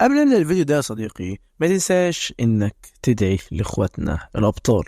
قبل ما نبدأ الفيديو ده يا صديقي، ما تنساش انك تدعي لاخواتنا الابطال.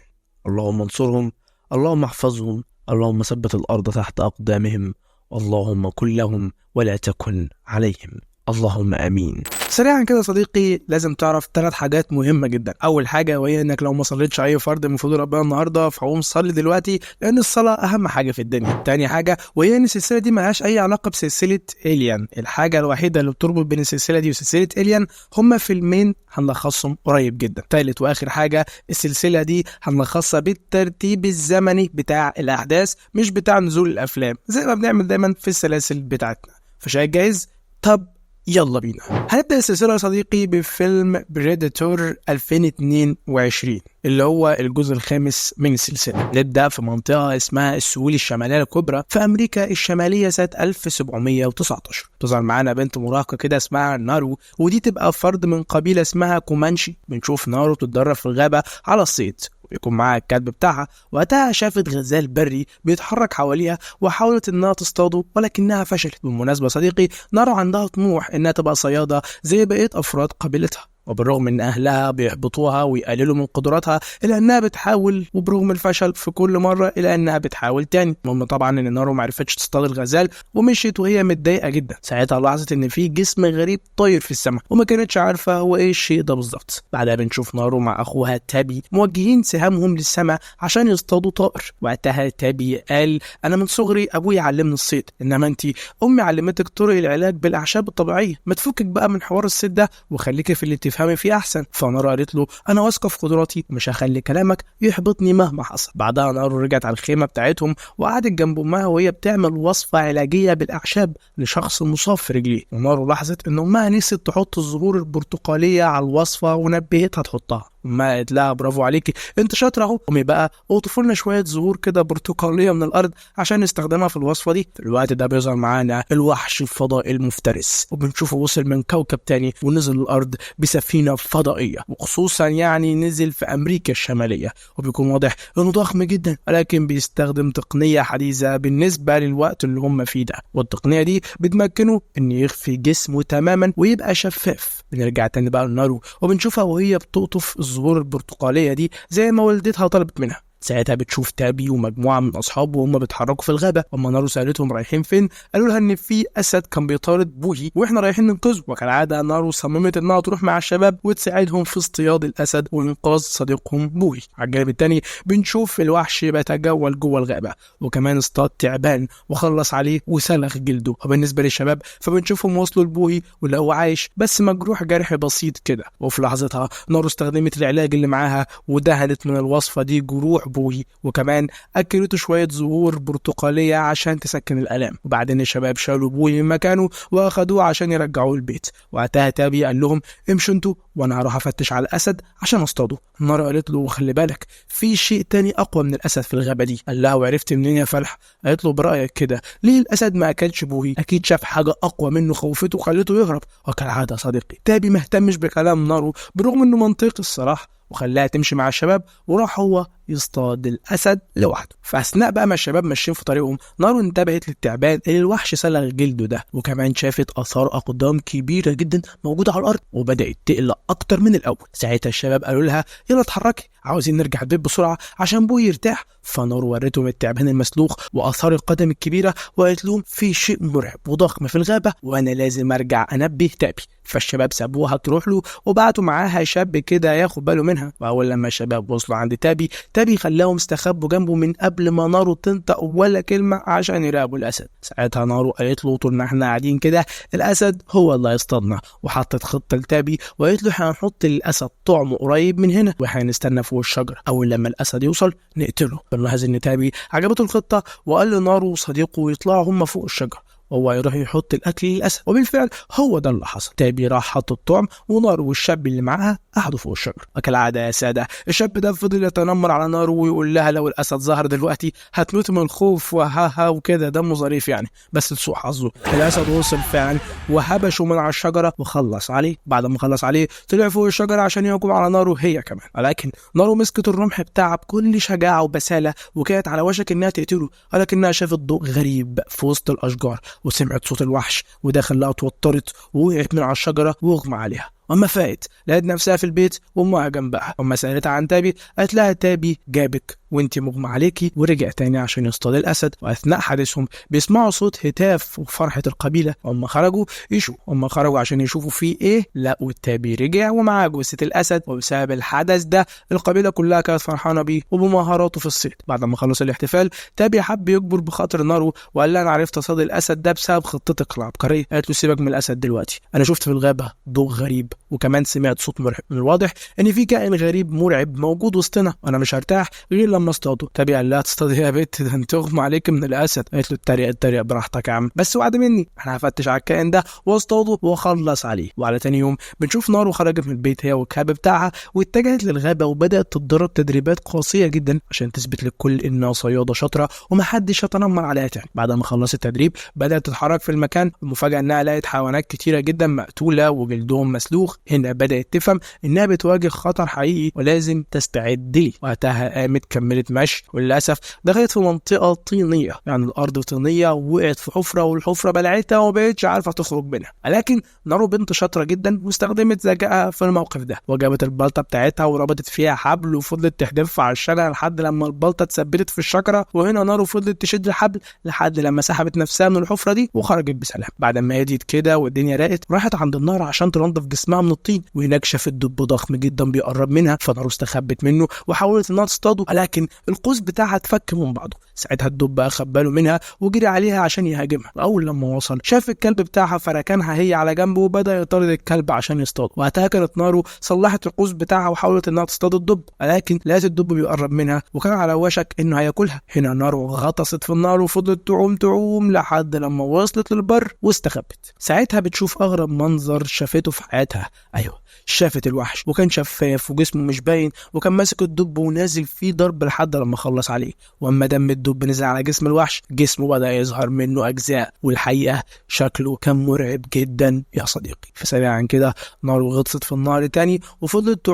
اللهم انصرهم، اللهم احفظهم، اللهم ثبت الارض تحت اقدامهم، اللهم كن لهم ولا تكن عليهم، اللهم امين. سريعا كده يا صديقي، لازم تعرف 3 حاجات مهمه جدا. اول حاجه وهي انك لو ما صليتش اي فرض من فروض ربنا النهارده فقوم صلي دلوقتي، لان الصلاه اهم حاجه في الدنيا. تاني حاجه وهي ان السلسله دي ملهاش اي علاقه بسلسله إليان. الحاجه الوحيده اللي بتربط بين السلسله دي وسلسله إليان هما فيلمين هنلخصهم قريب جدا. تالت واخر حاجه، السلسله دي هنلخصها بالترتيب الزمني بتاع الاحداث، مش بتاع نزول الافلام زي ما بنعمل دايما في السلاسل بتاعتنا. فشايف جاهز؟ طب يلا بينا. هنبدأ السلسلة يا صديقي بفيلم بريداتور 2022 اللي هو الجزء الخامس من السلسلة. نبدأ في منطقة اسمها السهول الشمالية الكبرى في أمريكا الشمالية سنة 1719. تظهر معانا بنت مراهقة كده اسمها نارو، ودي تبقى فرد من قبيلة اسمها كومانشي. بنشوف نارو تتدرب في الغابة على الصيد ويكون معاها الكلب بتاعها. وقتها شافت غزال بري بيتحرك حواليها وحاولت انها تصطاده ولكنها فشلت. بالمناسبة صديقي، نارو عندها طموح انها تبقى صيادة زي بقية افراد قبيلتها، وبالرغم ان اهلها بيحبطوها ويقللوا من قدراتها الا انها بتحاول، وبرغم الفشل في كل مره الا انها بتحاول تاني. المهم طبعا ان نارو معرفتش تصطاد الغزال ومشيت وهي متضايقه جدا. ساعتها لاحظت ان في جسم غريب طاير في السماء وما كانتش عارفه هو ايه الشيء ده بالظبط. بعدها بنشوف نارو مع اخوها تابي موجهين سهامهم للسماء عشان يصطادوا طائر. وقتها تابي قال: انا من صغري ابويا علمني الصيد، انما انت امي علمتك طرق العلاج بالاعشاب الطبيعيه، ما تفكك بقى من حوار الصيد ده وخليكي في اللي تفهمي فيه احسن. فنارو قالت له: انا واثقه في قدراتي ومش هخلي كلامك يحبطني مهما حصل. بعدها نارو رجعت على الخيمه بتاعتهم وقعدت جنب امها وهي بتعمل وصفه علاجيه بالاعشاب لشخص مصاب في رجليه. ونارو لاحظت ان امها نسيت تحط الزهور البرتقاليه على الوصفه ونبهتها تحطها. امها قالت لها: برافو عليكي، انت شاطره اهو، قومي بقى واطفوا لنا شويه زهور كده برتقاليه من الارض عشان نستخدمها في الوصفه دي. في الوقت ده بيظهر معانا الوحش الفضائي المفترس، وبنشوفه وصل من كوكب تاني ونزل الارض بسفينه فضائيه، وخصوصا يعني نزل في امريكا الشماليه. وبيكون واضح انه ضخم جدا ولكن بيستخدم تقنيه حديثه بالنسبه للوقت اللي هم فيه ده، والتقنيه دي بتمكنه ان يخفي جسمه تماما ويبقى شفاف. بنرجع تاني بقى لنارو وبنشوفها وهي بتقطف الزهور البرتقاليه دي زي ما والدتها طلبت منها. ساعتها بتشوف تابي ومجموعه من اصحابه وهم بيتحركوا في الغابه. اما نارو سالتهم رايحين فين، قالوا لها ان في اسد كان بيطارد بوهي واحنا رايحين ننقذه. وكالعاده نارو صممت انها تروح مع الشباب وتساعدهم في اصطياد الاسد وانقاذ صديقهم بوهي. على الجانب الثاني بنشوف الوحش بيتجول جوه الغابه وكمان اصطاد تعبان وخلص عليه وسلخ جلده. وبالنسبه للشباب فبنشوفهم وصلوا لبوهي واللي هو عايش بس مجروح جرح بسيط كده. وفي لحظتها نارو استخدمت العلاج اللي معاها ودهنت من الوصفه دي جروح بوهي، وكمان اكلته شويه زهور برتقاليه عشان تسكن الالام. وبعدين الشباب شالوا بوهي من مكانه واخدوه عشان يرجعوه البيت. وقتها تابي قال لهم: امشوا انتوا وانا هروح افتش على الاسد عشان اصطاده. نارا قالت له: خلي بالك في شيء تاني اقوى من الاسد في الغابه دي. قال لها: وعرفت منين يا فلح؟ قالت له: برايك كده ليه الاسد ما اكلش بوهي؟ اكيد شاف حاجه اقوى منه خوفته وخلته يهرب. وكالعاده صديقي تابي ما اهتمش بكلام نارو برغم انه منطقي الصراحه، وخلاها تمشي مع الشباب وراح هو يصطاد الاسد لوحده. فاثناء بقى ما الشباب ماشيين في طريقهم، نارو انتبهت للتعبان اللي الوحش سلخ جلده ده، وكمان شافت اثار اقدام كبيره جدا موجوده على الارض وبدات تقلق اكتر من الاول. ساعتها الشباب قالوا لها: يلا اتحركي، عاوزين نرجع البيت بسرعه عشان بوي يرتاح. فنارو ورتهم التعبان المسلوخ واثار القدم الكبيره وقالت لهم: في شيء مرعب وضخم في الغابه وانا لازم ارجع انبه تابي. فالشباب سابوها تروح له وبعتوا معاها شاب كده ياخد باله منها. واول لما الشباب وصلوا عند تابي خلاهم استخبوا جنبه من قبل ما نارو تنطق ولا كلمه عشان يراقبوا الاسد. ساعتها نارو قالت له: طول ما احنا قاعدين كده الاسد هو اللي هيصطادنا. وحطت خطه لتابي وقالت له: هنحط للاسد طعمه قريب من هنا وهنستنى فوق الشجره، اول لما الاسد يوصل نقتله. بنلاحظ ان تابي عجبته الخطه وقال لنارو وصديقه يطلعوا هم فوق الشجره وهو يروح يحط الاكل للاسد. وبالفعل هو ده اللي حصل. تابي راح حط الطعم ونارو والشاب اللي معاها قعدوا فوق الشجره. وكالعاده يا ساده الشاب ده فضل يتنمر على نارو ويقول لها لو الاسد ظهر دلوقتي هتموت من الخوف وهاها وكده، دمه ظريف يعني. بس لسوء حظه الاسد وصل فعلا وهبشه من على الشجره وخلص عليه. بعد ما خلص عليه طلع فوق الشجره عشان يهجم على نارو هي كمان، ولكن نارو مسكت الرمح بتاعها بكل شجاعه وبساله وكانت على وشك انها تقتله، ولكنها شافت ضوء غريب في وسط الاشجار وسمعت صوت الوحش وده خلاها اتوترت ووقعت من على الشجره واغمى عليها. واما فاقت لقت نفسها في البيت وامها جنبها. واما سالتها عن تابي قالت لها تابي جابك وانتي مغمى عليكي ورجع تاني عشان يصطاد الاسد. واثناء حديثهم بيسمعوا صوت هتاف وفرحه القبيله. واما خرجوا عشان يشوفوا فيه ايه لقوا تابي رجع ومعاه جثه الاسد. وبسبب الحدث ده القبيله كلها كانت فرحانه بيه وبمهاراته في الصيد. بعد ما خلص الاحتفال تابي حب يجبر بخاطر نارو وقال لها انا عرفت اصطاد الاسد ده بسبب خطتك العبقريه. قالت له سيبك من الاسد دلوقتي، انا شفت في الغابه ضوء غريب وكمان سمعت صوت مرعب. من الواضح ان في كائن غريب مرعب موجود وسطنا وانا مش هرتاح غير لما اصطاده. تابي قال لها تصطاد يا بنت، ده انت اغمى عليك من الاسد. قالت له اتريق براحتك يا عم، بس وعد مني انا هفتش على الكائن ده واصطاده واخلص عليه. وعلى تاني يوم بنشوف نارو خرجت من البيت هي والكلب بتاعها واتجهت للغابه وبدات تتدرب تدريبات قاسيه جدا عشان تثبت للكل انها صياده شاطره ومحدش يتنمر عليها تاني. بعد ما خلصت التدريب بدات تتحرك في المكان. المفاجاه انها لقت حيوانات كتيره جدا مقتوله وجلدهم مسلوخ. هنا بدات تفهم انها بتواجه خطر حقيقي ولازم تستعد ليه. وقتها قامت كملت مشي وللاسف دخلت في منطقه طينيه، يعني الارض طينيه، ووقعت في حفره والحفره بلعتها ومبقتش عارفه تخرج منها. لكن نارو بنت شاطره جدا واستخدمت ذكائها في الموقف ده وجابت البلطه بتاعتها وربطت فيها حبل وفضلت تحدفها على الشجره لحد لما البلطه اتثبتت في الشجره. وهنا نارو فضلت تشد الحبل لحد لما سحبت نفسها من الحفره دي وخرجت بسلام. بعد ما هديت كده والدنيا راقت راحت عند النار عشان تنظف جسمها من الطين، وهناك شافت دب ضخم جدا بيقرب منها. فنارو استخبت منه وحاولت انها تصطاده لكن القوس بتاعها اتفك من بعضه. ساعتها الدب اخد باله منها وجري عليها عشان يهاجمها. واول لما وصل شاف الكلب بتاعها فركنها هي على جنبه وبدا يطارد الكلب عشان يصطاده. وقتها كانت نارو صلحت القوس بتاعها وحاولت انها تصطاد الدب لكن لقت الدب بيقرب منها وكان على وشك انه هياكلها. هنا نارو غطست في النار وفضلت تعوم لحد لما وصلت للبر واستخبت. ساعتها بتشوف اغرب منظر شافته في حياتها. ايوه شافت الوحش وكان شفاف وجسمه مش باين وكان ماسك الدب ونازل فيه ضرب لحد لما خلص عليه. واما دم الدب نزل على جسم الوحش جسمه بدأ يظهر منه اجزاء والحقيقه شكله كان مرعب جدا يا صديقي. فسريعا كده نارو غطست في النار تاني وفضلت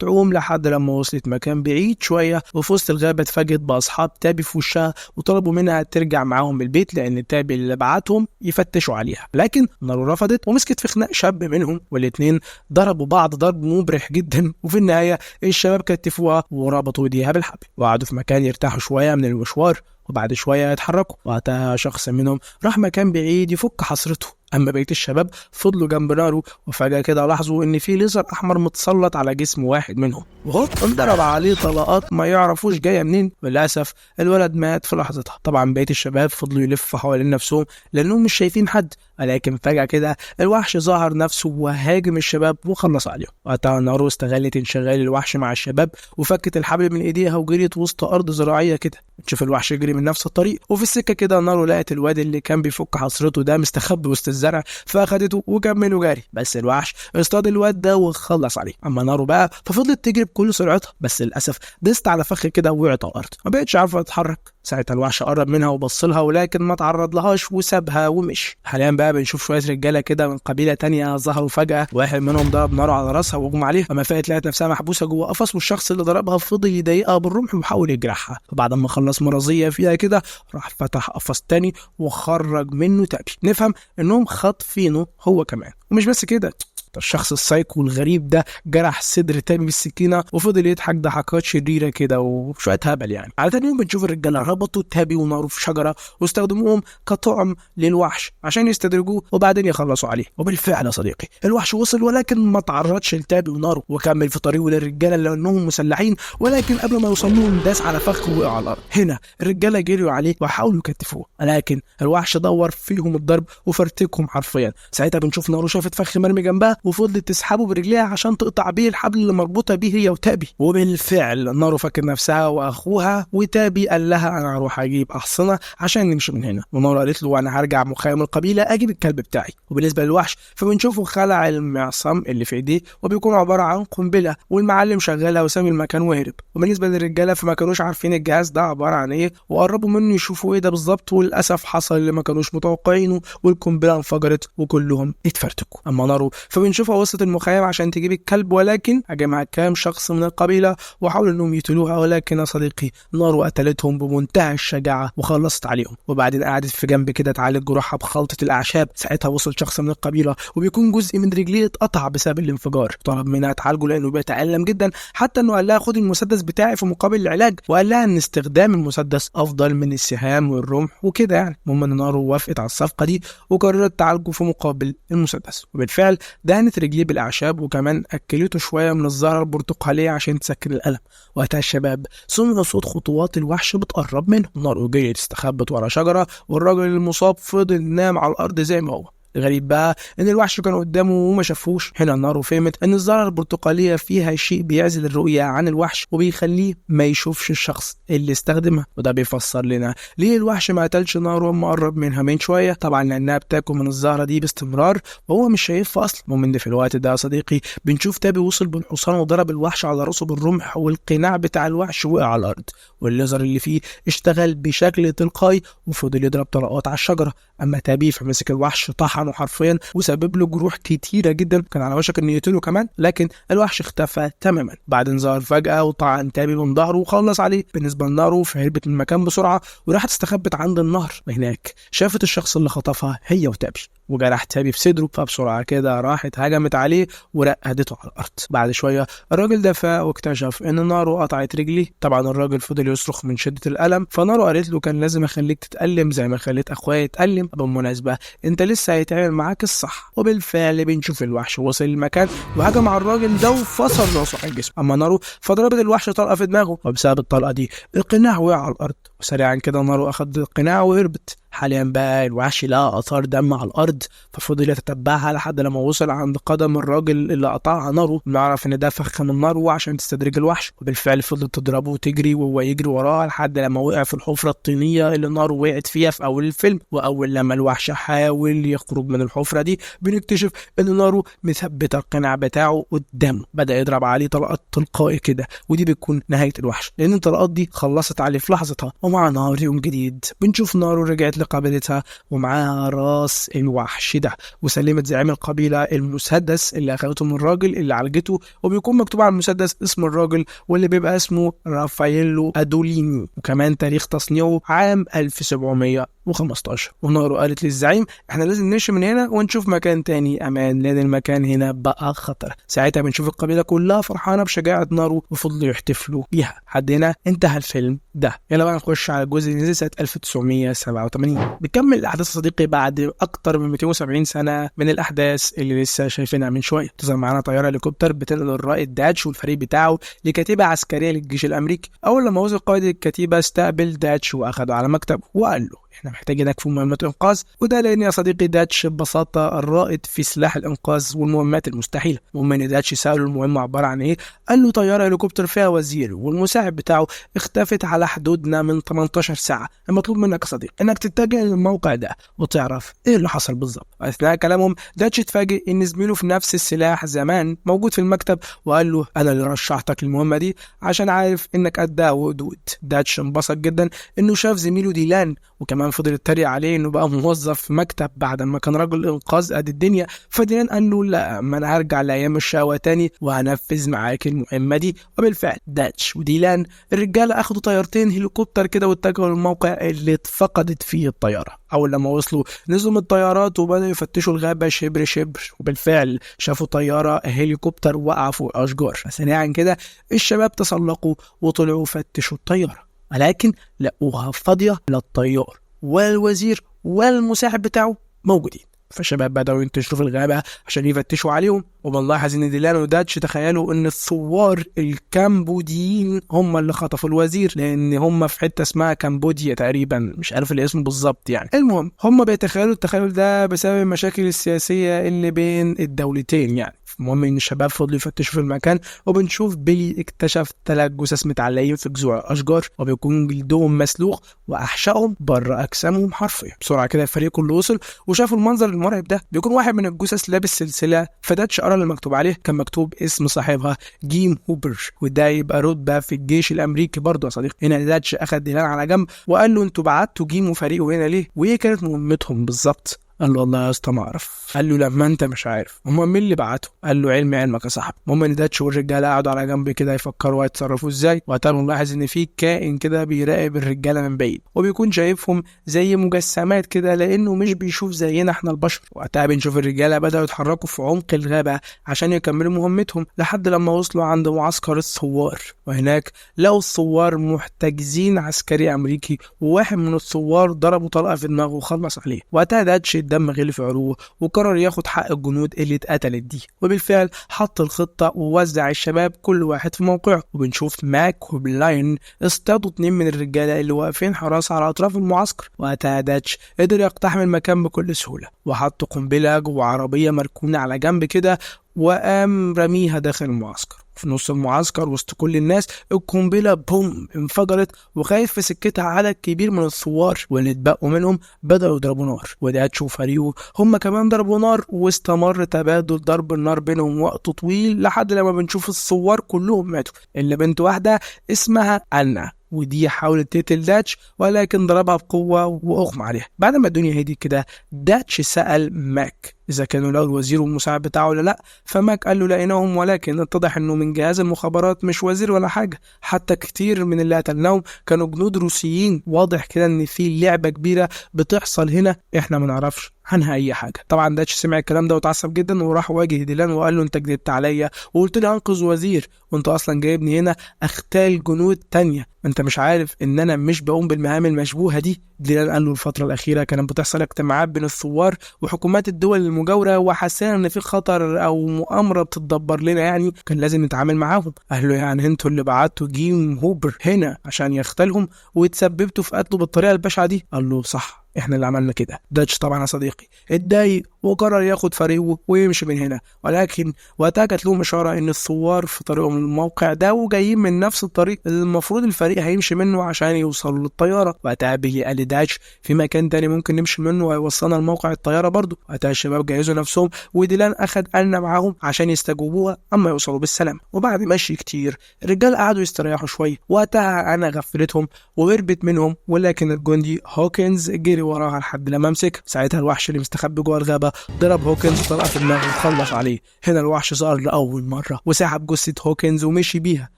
تعوم لحد لما وصلت مكان بعيد شويه. وفي وسط الغابه اتفاجئت باصحاب تابي في وشها وطلبوا منها ترجع معاهم البيت لان تابي اللي بعتهم يفتشوا عليها. لكن نارو رفضت ومسكت في خناق شاب منهم والاتنين ضربوا بعض ضرب مبرح جدا. وفي النهايه الشباب كتفوها وربطوا ايديها بالحبل وقعدوا في مكان يرتاحوا شويه من المشوار وبعد شويه يتحركوا. وقتها شخص منهم راح مكان بعيد يفك حصرته. اما بقيه الشباب فضلوا جنب نارو وفجاه كده لاحظوا ان في ليزر احمر متسلط على جسم واحد منهم وهو انضرب عليه طلقات ما يعرفوش جايه منين. وللاسف الولد مات في لحظتها. طبعا بقيه الشباب فضلوا يلفوا حوالين نفسهم لانهم مش شايفين حد. ولكن فجاه كده الوحش ظهر نفسه وهاجم الشباب وخلص عليهم. وقتها نارو استغلت انشغال الوحش مع الشباب وفكت الحبل من ايديها وجريت وسط ارض زراعيه كده. تشوف الوحش يجري من نفس الطريق وفي السكه كده نارو لقت الواد اللي كان بيفك حصرته ده مستخبي وسط الزرع فاخدته وكملوا جري. بس الوحش اصطاد الواد ده وخلص عليه. اما نارو بقى ففضلت تجري بكل سرعتها بس للاسف دست على فخ كده ووقعت على الارض ما بقتش عارفه تتحرك. ساعتها الوحش قرب منها وبص لها ولكن ما تعرض لهاش وسابها ومشي. حاليا بقى بنشوف شويه رجاله كده من قبيله تانية ظهروا فجاه. واحد منهم ضرب نارو على راسها وهجم عليها. اما فاقت لقت نفسها محبوسه جوه قفص والشخص اللي ضربها فضل يضايقها بالرمح وحاول يجرحها. فبعد ما خلص مرضيه فيها كده راح فتح قفص تاني وخرج منه تابي. نفهم انهم خاطفينه هو كمان. ومش بس كده الشخص السايكو الغريب ده جرح صدر تابي بالسكينه وفضل يضحك ضحكات شريره كده وشويه هبل يعني. على تاني يوم بنشوف الرجاله ربطوا تابي ونارو في شجره واستخدموهم كطعم للوحش عشان يستدرجوه وبعدين يخلصوا عليه. وبالفعل يا صديقي الوحش وصل ولكن ما تعرضش لتابي ونارو وكمل في طريقه للرجاله لانهم مسلحين. ولكن قبل ما يوصل لهم داس على فخ ووقع على الارض. هنا الرجاله جريوا عليه وحاولوا يكتفوه لكن الوحش دور فيهم الضرب وفرتكهم حرفيا. ساعتها بنشوف نارو شافت فخ مرمي جنبها وفضلت تسحبه برجليها عشان تقطع بيه الحبل اللي مربوطه بيه هي وتابي. وبالفعل نارو فكر نفسها واخوها وتابي قال لها انا هروح اجيب احصنه عشان نمشي من هنا. ونارو قالت له انا هرجع مخيم القبيله اجيب الكلب بتاعي. وبالنسبه للوحش فبنشوفه خلع المعصم اللي في ايديه وبيكون عباره عن قنبله والمعلم شغالها وساب المكان وهرب. وبالنسبه للرجاله فما كانوش عارفين الجهاز ده عباره عن ايه وقربوا منه يشوفوا ايه ده بالظبط. وللاسف حصل اللي ما كانوش متوقعينه والقنبله انفجرت وكلهم اتفرتكوا. اما نارو فبنشوفها وسط المخيم عشان تجيب الكلب ولكن هجمها كام شخص من القبيله وحاولوا انهم يقتلوها. ولكن يا صديقي نارو قتلتهم بمنتهى الشجاعة وخلصت عليهم، وبعدين قعدت في جنب كده تعالج جروحها بخلطة الأعشاب. ساعتها وصل شخص من القبيلة وبيكون جزء من رجليه اتقطع بسبب الانفجار، طلب منها تعالجه لأنه بيتألم جدا، حتى إنه قال لها خد المسدس بتاعي في مقابل العلاج، وقال لها إن استخدام المسدس أفضل من السهام والرمح وكده يعني. المهم إن نارو وافقت على الصفقة دي وقررت تعالجه في مقابل المسدس، وبالفعل دهنت رجليه بالأعشاب وكمان أكلته شوية من الزهرة البرتقالية عشان تسكن الألم. وقتها الشباب سمعوا صوت خطوات الوحش بتقرب منه. نارو جريت استخبت ورا شجرة، والراجل المصاب فضل نام على الأرض زي ما هو. الغريب بقى ان الوحش كان قدامه وما شافوش. هنا نارو فهمت ان الزهرة البرتقالية فيها شيء بيعزل الرؤية عن الوحش وبيخليه ما يشوفش الشخص اللي استخدمها، وده بيفسر لنا ليه الوحش ما قتلش نارو اما قرب منها من شوية، طبعا لانها بتاكل من الزهرة دي باستمرار وهو مش شايفها اصلا. المهم في الوقت ده يا صديقي بنشوف تابي وصل بالحصان وضرب الوحش على راسه بالرمح، والقناع بتاع الوحش وقع على الارض، والليزر اللي فيه اشتغل بشكل تلقائي وفضل يضرب طلقات على الشجرة. اما تابي فمسك الوحش طحنه حرفيا وسبب له جروح كتيرة جدا، كان على وشك انه يقتله كمان، لكن الوحش اختفى تماما. بعدين ظهر فجأة وطعن تابي من ظهره وخلص عليه. بالنسبة لنارو فهربت من المكان بسرعة وراحت استخبت عند النهر، وهناك شافت الشخص اللي خطفها هي وتابي، وجرح تابي في صدره، فبسرعة كده راحت هجمت عليه ورقدته على الأرض. بعد شوية الراجل ده فاق واكتشف إن نارو قطعت رجليه. طبعا الراجل فضل يصرخ من شدة الألم، فنارو قالت له كان لازم أخليك تتألم زي ما خليت أخويا يتألم، بالمناسبة أنت لسه هيتعمل معاك الصح. وبالفعل بنشوف الوحش وصل المكان وهجم على الراجل ده وفصل راسه عن جسمه. أما نارو فضربت الوحش طلقة في دماغه، وبسبب الطلقة دي القناع وقع على الأرض، وسريعا كده نارو أخد القناع وهربت. حاليا بقى الوحش لقى اثار دم على الارض، ففضل يتتبعها لحد لما وصل عند قدم الراجل اللي قطعها نارو. بنعرف ان ده فخ من نارو عشان تستدرج الوحش، وبالفعل فضلت تضربه وتجري وهو يجري وراها لحد لما وقع في الحفره الطينيه اللي نارو وقعت فيها في اول الفيلم. واول لما الوحش حاول يخرج من الحفره دي بنكتشف ان نارو مثبت القناع بتاعه قدامه، بدا يضرب عليه طلقات تلقائي كده، ودي بتكون نهايه الوحش لان الطلقات دي خلصت عليه في لحظتها. ومع نار يوم جديد بنشوف نارو رجعت قابلتها ومعاها راس الوحش ده، وسلمت زعيم القبيلة المسدس اللي أخذته من الراجل اللي عالجته، وبيكون مكتوب على المسدس اسم الراجل واللي بيبقى اسمه رافاييلو أدوليني، وكمان تاريخ تصنيعه عام 1715. ونارو قالت للزعيم احنا لازم نمشي من هنا ونشوف مكان تاني امان لان المكان هنا بقى خطر. ساعتها بنشوف القبيلة كلها فرحانة بشجاعة نارو وفضلوا يحتفلوا بيها. حد هنا انتهى الفيلم ده. يلا بقى نخش على الجزء اللي نزل سنة 1987. بيكمل الاحداث صديقي بعد اكتر من 270 سنة من الاحداث اللي لسه شايفينها من شوية. تظهر معانا طيارة هليكوبتر بتنقل الرائد داتش والفريق بتاعه لكتيبة عسكرية للجيش الامريكي. اول لما وصل قائد الكتيبة استقبل داتش واخده على مكتبه وقال له احنا محتاجينك في مهمة انقاذ، وده لان يا صديقي داتش ببساطة الرائد في سلاح الانقاذ والمهمات المستحيلة. المهم ان داتش سأله المهمة عبارة عن ايه، قال له طيارة هليكوبتر فيها وزير والمساعد بتاعه اختفت على حدودنا من 18 ساعة، المطلوب منك يا صديقي انك تتجه للموقع ده وتعرف ايه اللي حصل بالظبط. اثناء كلامهم داتش اتفاجئ ان زميله في نفس السلاح زمان موجود في المكتب، وقال له انا اللي رشحتك للمهمة دي عشان عارف انك قدها وقدود. داتش انبسط جدا انه شاف زميله ديلان، وكمان فضل يتريق عليه انه بقى موظف في مكتب بعد ما كان رجل انقاذ قد الدنيا. فديلان قال له لا، ما انا هرجع لايام الشقاوة تاني وهنفذ معاك المهمة دي. وبالفعل داتش وديلان الرجالة اخدوا طيارتين هليكوبتر كده واتجهوا للموقع اللي اتفقدت فيه الطيارة. اول لما وصلوا نزلوا من الطيارات وبدأوا يفتشوا الغابة شبر شبر، وبالفعل شافوا طيارة هليكوبتر وقع فوق اشجار. فسريعا كده الشباب تسلقوا وطلعوا فتشوا الطيارة، ولكن لقوها فاضية، لا الطيار والوزير والمساعد بتاعه موجودين. فالشباب بدأوا ينتشروا في الغابة عشان يفتشوا عليهم، وبنلاحظ ان ديلان وداتش تخيلوا ان الثوار الكامبوديين هم اللي خطفوا الوزير، لان هم في حتة اسمها كامبوديا تقريبا، مش عارف الاسم بالظبط يعني. المهم هم بيتخيلوا التخيل ده بسبب المشاكل السياسية اللي بين الدولتين يعني. المهم ان الشباب فضلوا يفتشوا في المكان، وبنشوف بيلي اكتشف 3 جثث متعلقين في جذوع اشجار، وبيكون جلدهم مسلوخ واحشائهم بره اجسامهم حرفيا. بسرعه كده الفريق كله وصل وشافوا المنظر المرعب ده. بيكون واحد من الجثث لابس سلسله، فداتش قرا اللي مكتوب عليه، كان مكتوب اسم صاحبها جيم هوبر، وده يبقى رتبه في الجيش الامريكي برضه يا صديقي. هنا داتش اخد ديلان على جنب وقال له انتوا بعتوا جيم وفريقه هنا ليه، وايه كانت مهمتهم بالظبط؟ قال له والله يا اسطى ما اعرف. قال له لما انت مش عارف امال مين اللي بعته؟ قال له علمي علمك يا صاحبي. المهم ان داتش والرجاله قعدوا على جنب كده يفكروا هيتصرفوا ازاي، وقتها ملاحظ ان في كائن كده بيراقب الرجاله من بعيد وبيكون شايفهم زي مجسمات كده لانه مش بيشوف زينا احنا البشر. وقتها بنشوف الرجاله بداوا يتحركوا في عمق الغابه عشان يكملوا مهمتهم لحد لما وصلوا عند معسكر الثوار، وهناك لقوا الثوار محتجزين عسكري امريكي، وواحد من الثوار ضربه طلقه في دماغه وخلص عليه. وقتها داتش الدم غلي في عروقه وقرر ياخد حق الجنود اللي اتقتلت دي، وبالفعل حط الخطه ووزع الشباب كل واحد في موقعه. وبنشوف ماك وبلاين اصطادوا 2 من الرجاله اللي واقفين حراسه على اطراف المعسكر. وقتها داتش قدر يقتحم المكان بكل سهوله وحط قنبله جوه عربيه مركونه على جنب كده وقام رميها داخل المعسكر. في نص المعسكر وسط كل الناس القنبله بوم انفجرت، وخايف في سكتها عدد كبير من الثوار واللي اتبقوا منهم بدأوا يضربوا نار. وداتش وفريقه هم كمان ضربوا نار، واستمر تبادل ضرب النار بينهم وقت طويل لحد لما بنشوف الثوار كلهم ماتوا الا بنت واحده اسمها أنا، ودي حاولت تقتل داتش ولكن ضربها بقوه واغمى عليها. بعد ما الدنيا هديت كده داتش سأل ماك اذا كانوا لقوا الوزير والمساعد بتاعه ولا لا، فماك قال له لقيناهم ولكن اتضح انه من جهاز المخابرات مش وزير ولا حاجه، حتى كتير من اللي قتلناهم كانوا جنود روسيين. واضح كده ان في لعبه كبيره بتحصل هنا احنا ما نعرفش عنها اي حاجه. طبعا داتش سمع الكلام ده واتعصب جدا وراح واجه ديلان وقال له انت كدبت عليا وقلت لي انقذ وزير، وانت اصلا جايبني هنا اختال جنود تانية، انت مش عارف ان انا مش بقوم بالمهام المشبوهه دي. ديلان قال له الفتره الاخيره كانت بتحصل اجتماعات بين الثوار وحكومات الدول المجاوره وحسينا ان في خطر او مؤامره بتتدبر لنا، يعني كان لازم نتعامل معاهم. قال له يعني انتوا اللي بعتوا جيم هوبر هنا عشان يختلهم وتسببتوا في قتله بالطريقه البشعه دي؟ قال له صح احنا اللي عملنا كده. داتش طبعا يا صديقي اتضايق وقرر ياخد فريقه ويمشي من هنا، ولكن وقتها جات لهم اشاره ان الثوار في طريقهم للموقع ده وجايين من نفس الطريق اللي المفروض الفريق هيمشي منه عشان يوصلوا للطياره. وقتها بيجي قال لداتش في مكان تاني ممكن نمشي منه وهيوصلنا لموقع الطياره برضه. وقتها الشباب جهزوا نفسهم وديلان اخد ألنا معاهم عشان يستجوبوها اما يوصلوا بالسلام. وبعد مشي كتير الرجال قعدوا يستريحوا شويه، وقتها انا غفلتهم وهربت منهم، ولكن الجندي هوكنز جري وراها لحد لما مسك. ساعتها الوحش اللي مستخبي جوه الغابه ضرب هوكنز طلقه في دماغه وخلص عليه. هنا الوحش ظهر لاول مره وسحب جثه هوكنز ومشي بيها.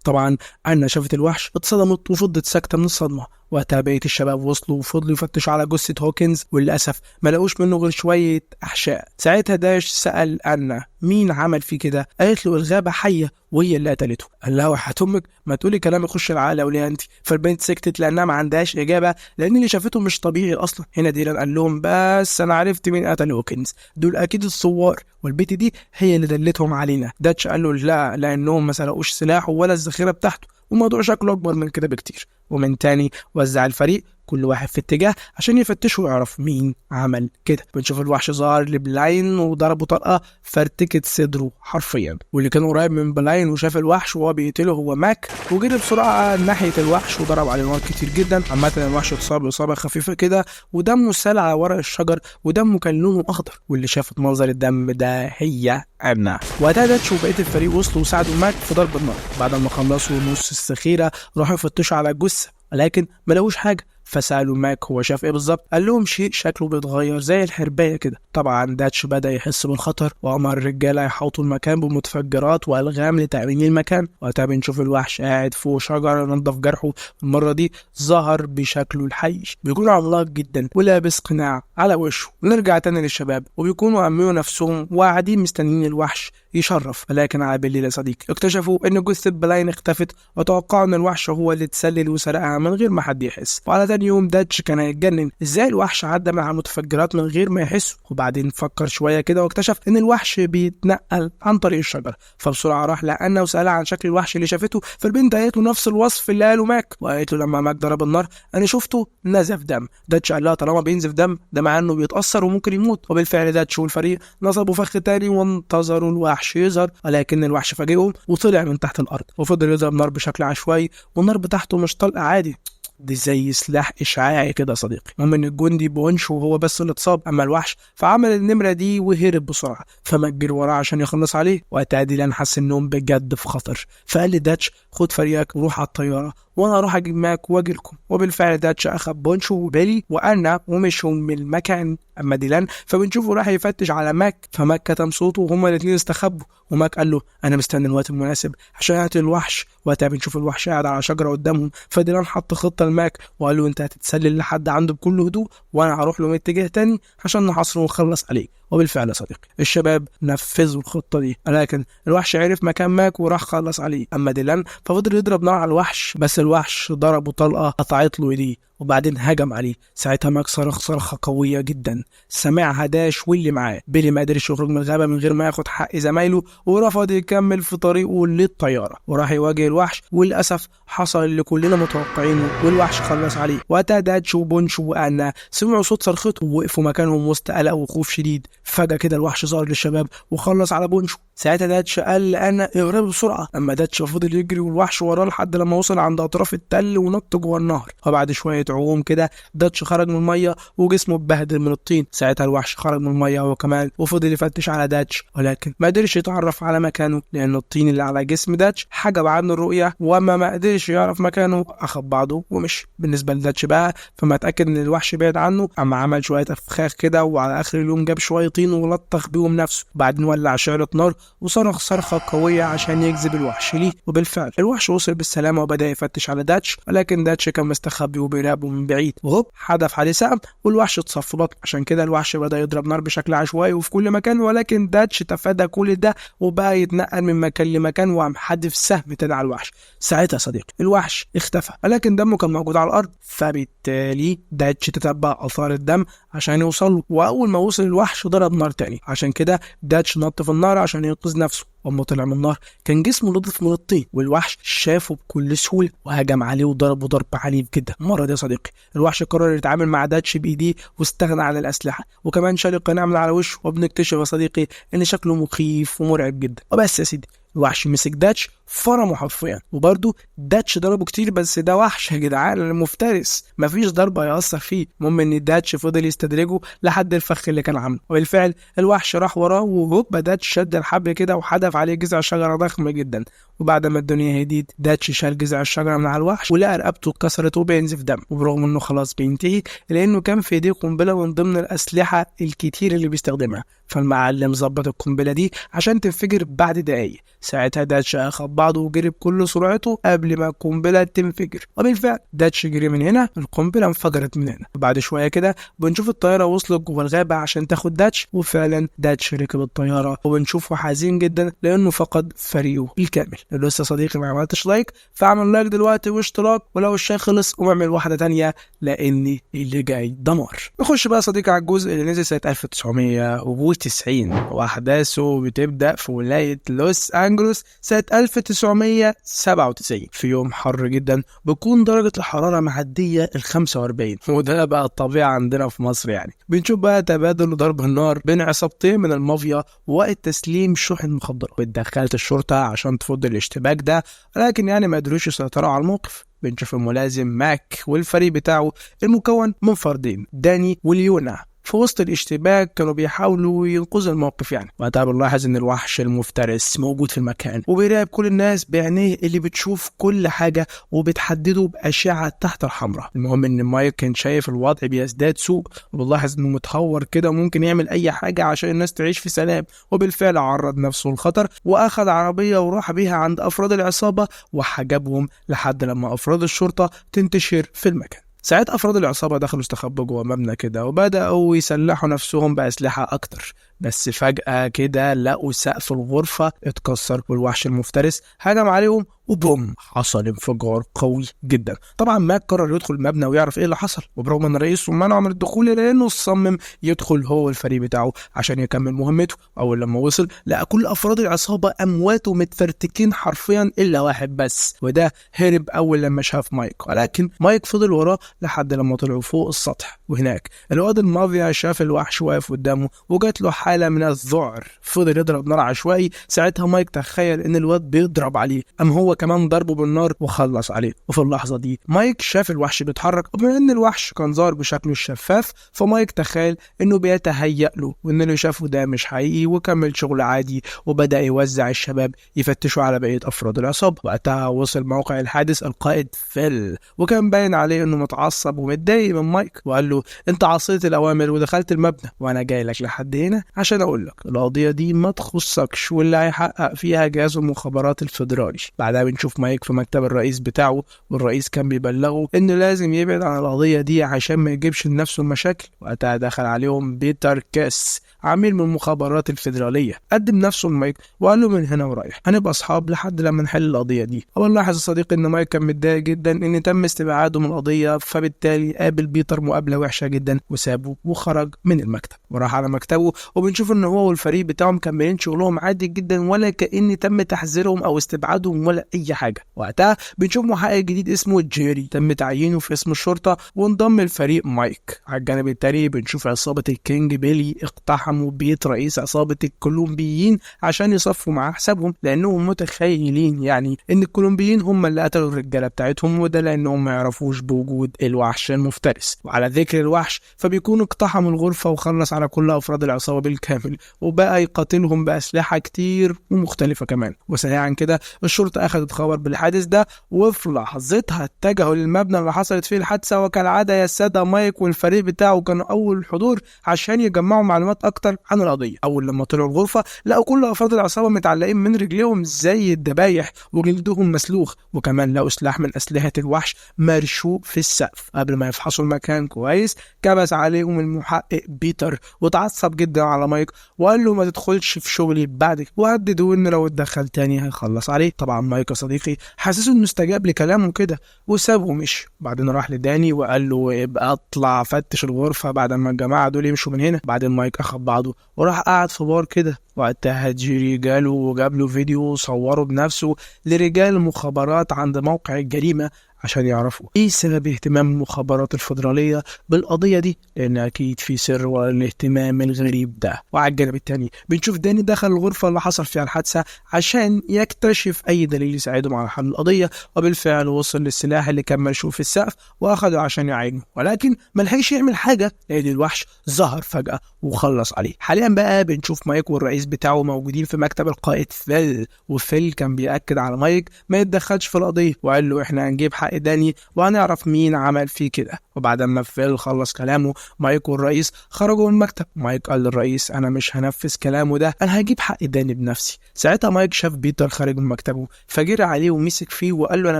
طبعا أنا شافت الوحش اتصدمت وفضت ساكته من الصدمه. وقتها بقية الشباب وصلوا وفضلوا يفتشوا على جثة هوكنز، وللأسف ما لقوش منه غير شوية أحشاء. ساعتها داش سأل أنا مين عمل فيه كده؟ قالت له الغابة حية وهي اللي قتلته. قال لها وحياة أمك ما تقولي كلام يخش العقل وليه أنت؟ فالبنت سكتت لأنها ما عندهاش إجابة لأن اللي شافته مش طبيعي أصلا. هنا ديلان قال لهم بس أنا عرفت مين قتل هوكنز، دول أكيد الثوار والبنت دي هي اللي دلتهم علينا. داتش قال له لا لأنهم ما سرقوش سلاحه ولا الذخيرة بتاعته، والموضوع شكله أكبر من كده بكتير. ومن تاني وزع الفريق كل واحد في اتجاه عشان يفتشوا ويعرف مين عمل كده. بنشوف الوحش ظهر لبلاين وضربه طلقه فرتكت صدره حرفيا، واللي كان قريب من بلاين وشاف الوحش وهو بيقتله هو ماك، وجري بسرعه ناحيه الوحش وضرب عليه نار كتير جدا. عامه الوحش اتصاب اصابه خفيفه كده ودمه سال على ورق الشجر ودمه كان لونه اخضر، واللي شافت منظر الدم ده هي أنا. وقتها داتش وبقيه الفريق وصلوا وساعدوا ماك في ضرب النار. بعد ما خلصوا نص الذخيره راحوا يفتشوا على الجثه ولكن ما لقوش حاجه. فسألوا ماك هو شاف ايه بالظبط؟ قال لهم شيء شكله بيتغير زي الحرباية كده. طبعا داتش بدأ يحس بالخطر وأمر الرجالة يحوطوا المكان بمتفجرات وألغام لتأمين المكان. وقتها بنشوف الوحش قاعد فوق شجرة ينظف جرحه، المرة دي ظهر بشكله الحي، بيكون عملاق جدا ولابس قناع على وشه. ونرجع تاني للشباب وبيكونوا أمنوا نفسهم وقاعدين مستنيين الوحش يشرف. ولكن على بالليل يا صديقي اكتشفوا ان جثة بلاين اختفت وتوقعوا ان الوحش هو اللي اتسلل وسرقها من غير ما حد يحس. وعلى تاني يوم داتش كان هيتجنن ازاي الوحش عدى مع المتفجرات من غير ما يحسوا، وبعدين فكر شويه كده واكتشف ان الوحش بيتنقل عن طريق الشجر. فبسرعه راح لأنا وسألها عن شكل الوحش اللي شافته، فالبنت قالت له نفس الوصف اللي قاله ماك، وقالت له لما ماك ضرب النار انا شفته نزف دم. داتش قال لها طالما بينزف دم ده معناه انه بيتأثر وممكن يموت. وبالفعل داتش والفريق نصبوا فخ تاني وانتظروا الوحش يظهر، ولكن الوحش فاجئهم وطلع من تحت الارض وفضل يضرب نار بشكل عشوائي، والنار بتاعته مش طلقه عادي، دي زي سلاح اشعاعي كده يا صديقي. المهم ان الجندي بونش وهو بس اللي اتصاب، اما الوحش فعمل النمره دي وهرب بسرعه، فمجر وراه عشان يخلص عليه. وقتها ديلان حس انهم بجد في خطر، فقال لداتش خد فريقك وروح على الطياره وانا اروح اجيب ماك واجي لكم. وبالفعل داتش اخذ بونشو وبيلي وانا ومشوا من المكان اما ديلان، فبنشوفه راح يفتش على ماك، فماك كتم صوته وهما الاثنين استخبوا. وماك قال له انا مستني الوقت المناسب عشان اقتل الوحش. وقتها بنشوف الوحش قاعد على شجره قدامهم، فديلان حط خطه لماك وقال له انت هتتسلل لحد عنده بكل هدوء وانا هروح له من اتجاه تاني عشان نحاصره ونخلص عليه. وبالفعل يا صديقي الشباب نفذوا الخطه دي، لكن الوحش عرف مكان ماك وراح خلص عليه. اما ديلان ففضل يضرب نار على الوحش، بس الوحش ضربه طلقه قطعت له ايديه وبعدين هجم عليه. ساعتها ماك صرخ صرخه قويه جدا سمعها داش واللي معاه. بيلي ما قدرش يخرج من الغابه من غير ما ياخد حق زمايله رفض يكمل في طريقه للطياره وراح يواجه الوحش، وللاسف حصل اللي كلنا متوقعينه والوحش خلص عليه. وقتها داتش وبونشو وانا سمعوا صوت صرخته ووقفوا مكانهم وسط قلق وخوف شديد. فجاه كده الوحش ظهر للشباب وخلص على بونشو. ساعتها داتش قال لأنا اهرب بسرعه، اما داتش فضل يجري والوحش وراه لحد لما وصل عند اطراف التل ونط جوه النهر. وبعد شويه عوم كده داتش خرج من الميه وجسمه اتبهدل من الطين. ساعتها الوحش خرج من الميه هو كمان وفضل يفتش على داتش، ولكن ما قدرش يتعرف على مكانه لان الطين اللي على جسم داتش حجب عنه الرؤيه. واما ما قدرش يعرف مكانه اخد بعضه ومشي. بالنسبه لداتش بقى فما اتاكد ان الوحش بعد عنه، اما عمل شويه افخاخ كده وعلى اخر اليوم جاب شويه طين ولطخ بيهم نفسه، وبعدين ولع شعله نار وصرخ صرخه قويه عشان يجذب الوحش ليه. وبالفعل الوحش وصل بالسلامه وبدا يفتش على داتش، ولكن داتش كان مستخبي وبيراقبه من بعيد. وهوب حدف عليه سهم والوحش اتصف بطن، عشان كده الوحش بدا يضرب نار بشكل عشوائي وفي كل مكان، ولكن داتش تفادى كل ده وبقى يتنقل من مكان لمكان وقام حدف سهم تاني على الوحش. ساعتها صديقي الوحش اختفى، ولكن دمه كان موجود على الارض، فبالتالي داتش تتبع اثار الدم عشان يوصل له. واول ما وصل الوحش ضرب نار تاني، عشان كده داتش نط في النار عشان ينقذ نفسه. واما طلع من النار كان جسمه نضف من الطين، والوحش شافه بكل سهوله وهجم عليه وضربه ضرب عنيف جدا. المره دي يا صديقي الوحش قرر يتعامل مع داتش بايديه واستغنى عن الاسلحه، وكمان شال القناع من على وشه. وبنكتشف يا صديقي ان شكله مخيف ومرعب جدا. وبس يا سيدي الوحش مسك داتش فرمه حرفيا، وبرده داتش ضربه كتير، بس ده وحش يا جدعان المفترس مفيش ضربه يأثر فيه. المهم ان داتش فضل يستدرجه لحد الفخ اللي كان عامله، وبالفعل الوحش راح وراه وهوب داتش شد الحبل كده وحدف عليه جذع شجره ضخمه جدا. وبعد ما الدنيا هديت داتش شال جذع الشجره من على الوحش ولقى رقبته اتكسرت وبينزف دم، وبرغم انه خلاص بينتهي لانه كان في ايديه قنبله من ضمن الاسلحه الكتير اللي بيستخدمها، فالمعلم ظبط القنبله دي عشان تنفجر بعد دقايق. ساعتها داتش اخد بعضه وجري بكل سرعته قبل ما القنبله تنفجر، وبالفعل داتش جري من هنا القنبله انفجرت من هنا. وبعد شويه كده بنشوف الطياره وصلت جوه الغابه عشان تاخد داتش، وفعلا داتش ركب الطياره وبنشوفه حزين جدا لانه فقد فريقه الكامل. لو لسه صديقي ما عملتش لايك فاعمل لايك دلوقتي واشتراك، ولو الشاي خلص قوم اعمل واحده تانية لان اللي جاي دمار. نخش بقى صديقي على الجزء اللي نزل سنه 1990 واحداثه بتبدا في ولايه لوس انجلوس سنه 1997 في يوم حر جدا بتكون درجه الحراره معديه ال 45، وده بقى الطبيعه عندنا في مصر. يعني بنشوف بقى تبادل ضرب النار بين عصابتين من المافيا ووقت تسليم شحن مخدرات. اتدخلت الشرطه عشان تفض الاشتباك ده، لكن يعني ما قدروش يسيطروا على الموقف. بنشوف الملازم ماك والفريق بتاعه المكون من فردين داني وليونا في وسط الاشتباك كانوا بيحاولوا ينقذوا الموقف. يعني وقتها بنلاحظ ان الوحش المفترس موجود في المكان وبيراقب كل الناس بعينيه اللي بتشوف كل حاجه وبتحدده باشعه تحت الحمراء. المهم ان مايك كان شايف الوضع بيزداد سوء وبنلاحظ انه متهور كده وممكن يعمل اي حاجه عشان الناس تعيش في سلام، وبالفعل عرض نفسه للخطر واخذ عربيه وراح بيها عند افراد العصابه وحجبهم لحد لما افراد الشرطه تنتشر في المكان. ساعات افراد العصابه دخلوا استخبوا جوه مبنى كده وبداوا يسلحوا نفسهم باسلحه اكتر، بس فجاه كده لقوا سقف الغرفه اتكسر والوحش المفترس هجم عليهم وبوم حصل انفجار قوي جدا. طبعا ماك قرر يدخل المبنى ويعرف ايه اللي حصل، وبرغم ان رئيسه منعه من الدخول لانه صمم يدخل هو والفريق بتاعه عشان يكمل مهمته. اول لما وصل لقى كل افراد العصابه اموات ومتفرتكين حرفيا الا واحد بس، وده هرب اول لما شاف مايك، ولكن مايك فضل وراه لحد لما طلعوا فوق السطح. وهناك الواد الماضي شاف الوحش واقف قدامه وجات له حالة من الذعر، فضل يضرب نار عشوائي. ساعتها مايك تخيل ان الواد بيضرب عليه، قام هو كمان ضربه بالنار وخلص عليه. وفي اللحظة دي مايك شاف الوحش بيتحرك، وبما ان الوحش كان ظاهر بشكله الشفاف فمايك تخيل انه بيتهيأ له وان اللي شافه ده مش حقيقي، وكمل شغل عادي وبدأ يوزع الشباب يفتشوا على بقية افراد العصابة. وقتها وصل موقع الحادث القائد فيل، وكان باين عليه انه متعصب ومتضايق من مايك، وقال له انت عصيت الاوامر ودخلت المبنى وانا جاي لك لحد هنا عشان اقول لك القضيه دي ما تخصكش واللي هيحقق فيها جهاز المخابرات الفيدرالي. بعدها بنشوف مايك في مكتب الرئيس بتاعه، والرئيس كان بيبلغه انه لازم يبعد عن القضيه دي عشان ما يجيبش لنفسه المشاكل. وقتها دخل عليهم بيتر كاس عميل من المخابرات الفيدراليه، قدم نفسه لمايك وقال له من هنا ورايح هنبقى اصحاب لحد لما نحل القضيه دي. اول لاحظ الصديق ان مايك كان متضايق جدا ان تم استبعاده من القضيه، فبالتالي قابل بيتر مقابله وحشه جدا وسابه وخرج من المكتب وراح على مكتبه. وبنشوف ان هو والفريق بتاعهم مكملين شغلهم عادي جدا ولا كأن تم تحذيرهم او استبعادهم ولا اي حاجه. وقتها بنشوف محقق جديد اسمه جيري تم تعيينه في اسم الشرطه وانضم لفريق مايك. على الجانب التاني بنشوف عصابه الكينج بيلي اقتحموا بيت رئيس عصابه الكولومبيين عشان يصفوا معاه حسابهم، لانهم متخيلين يعني ان الكولومبيين هم اللي قتلوا الرجاله بتاعتهم، وده لانهم ما يعرفوش بوجود الوحش المفترس. وعلى ذكر الوحش فبيكون اقتحم الغرفه وخلص على كل افراد العصابه بالكامل، وبقى يقاتلهم باسلحه كتير ومختلفه كمان. وسريعا كده الشرطه اخذت خبر بالحادث ده، وفي لحظتها اتجهوا للمبنى اللي حصلت فيه الحادثه. وكالعاده يا الساده مايك والفريق بتاعه كانوا اول الحضور عشان يجمعوا معلومات اكتر عن القضيه. اول لما طلعوا الغرفه لقوا كل افراد العصابه متعلقين من رجليهم زي الذبايح وجلدهم مسلوخ، وكمان لقوا سلاح من اسلحه الوحش مرشوق في السقف. قبل ما يفحصوا المكان كويس كبس عليهم المحقق بيتر وتعصب جدا على مايك وقال له ما تدخلش في شغلي بعدك، وهددوا انه لو اتدخل تاني هيخلص عليه. طبعا مايك يا صديقي حاسس انه استجاب لكلامه كده وسابه ومشي. بعدين راح لداني وقال له يبقى اطلع فتش الغرفه بعد ما الجماعه دول يمشوا من هنا. بعدين مايك اخد بعضه وراح قاعد في بار كده. وقتها جيري جاله وجاب له فيديو صوره بنفسه لرجال المخابرات عند موقع الجريمه عشان يعرفوا ايه سبب اهتمام المخابرات الفيدرالية بالقضية دي، لان اكيد في سر ورا الاهتمام الغريب ده. وعلى الجانب التاني بنشوف داني دخل الغرفة اللي حصل فيها الحادثة عشان يكتشف اي دليل يساعدهم على حل القضية، وبالفعل وصل للسلاح اللي كان مرشوق في السقف واخده عشان يعينه، ولكن ملحقش يعمل حاجة لان الوحش ظهر فجأة وخلص عليه. حاليا بقى بنشوف مايك والرئيس بتاعه موجودين في مكتب القائد فيل، وفيل كان بيأكد على مايك ما يتدخلش في القضية وقال له احنا هنجيب حق داني وهنعرف مين عمل فيه كده. وبعد ما فيل خلص كلامه مايك والرئيس خرجوا من المكتب. مايك قال للرئيس انا مش هنفذ كلامه ده، انا هجيب حق داني بنفسي. ساعتها مايك شاف بيتر خارج من مكتبه فجرى عليه ومسك فيه وقال له انا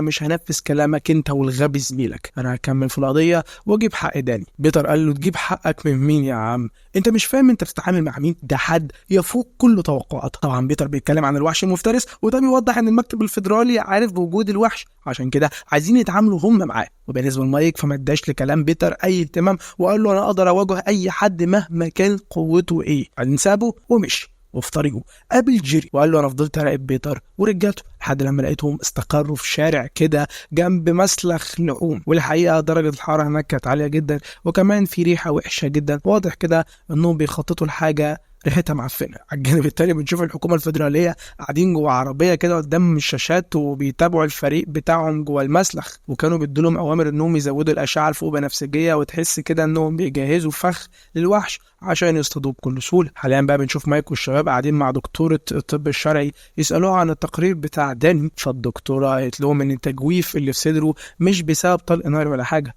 مش هنفذ كلامك انت والغبي زميلك، انا هكمل في القضيه واجيب حق داني. بيتر قال له تجيب حقك من مين يا عم؟ انت مش فاهم انت بتتعامل مع مين؟ ده حد يفوق كل توقعاتك. طبعا بيتر بيتكلم عن الوحش المفترس، وده بيوضح ان المكتب الفيدرالي عارف بوجود الوحش، عشان كده عايزين يتعاملوا هم معاه. وبالنسبه لمايك فما اداش لكلام بيتر اي اهتمام وقال له انا اقدر اواجه اي حد مهما كانت قوته ايه. بعدين سابه ومشي. وفي طريقه قابل جيري وقال له انا فضلت اراقب بيتر ورجالته لحد لما لقيتهم استقروا في شارع كده جنب مسلخ لحوم، والحقيقه درجه الحراره هناك كانت عاليه جدا وكمان في ريحه وحشه جدا، واضح كده انهم بيخططوا لحاجه ريحتها معفنه. على الجانب التاني بنشوف الحكومه الفيدراليه قاعدين جوه عربيه كده قدام الشاشات وبيتابعوا الفريق بتاعهم جوه المسلخ، وكانوا بيدوا اوامر انهم يزودوا الاشعه الفوق بنفسجيه، وتحس كده انهم بيجهزوا فخ للوحش عشان يصطادوه بكل سهوله. حاليا بقى بنشوف مايك والشباب قاعدين مع دكتوره الطب الشرعي يسالوها عن التقرير بتاع داني، فالدكتوره قالت لهم ان التجويف اللي في صدره مش بسبب طلق نار ولا حاجه،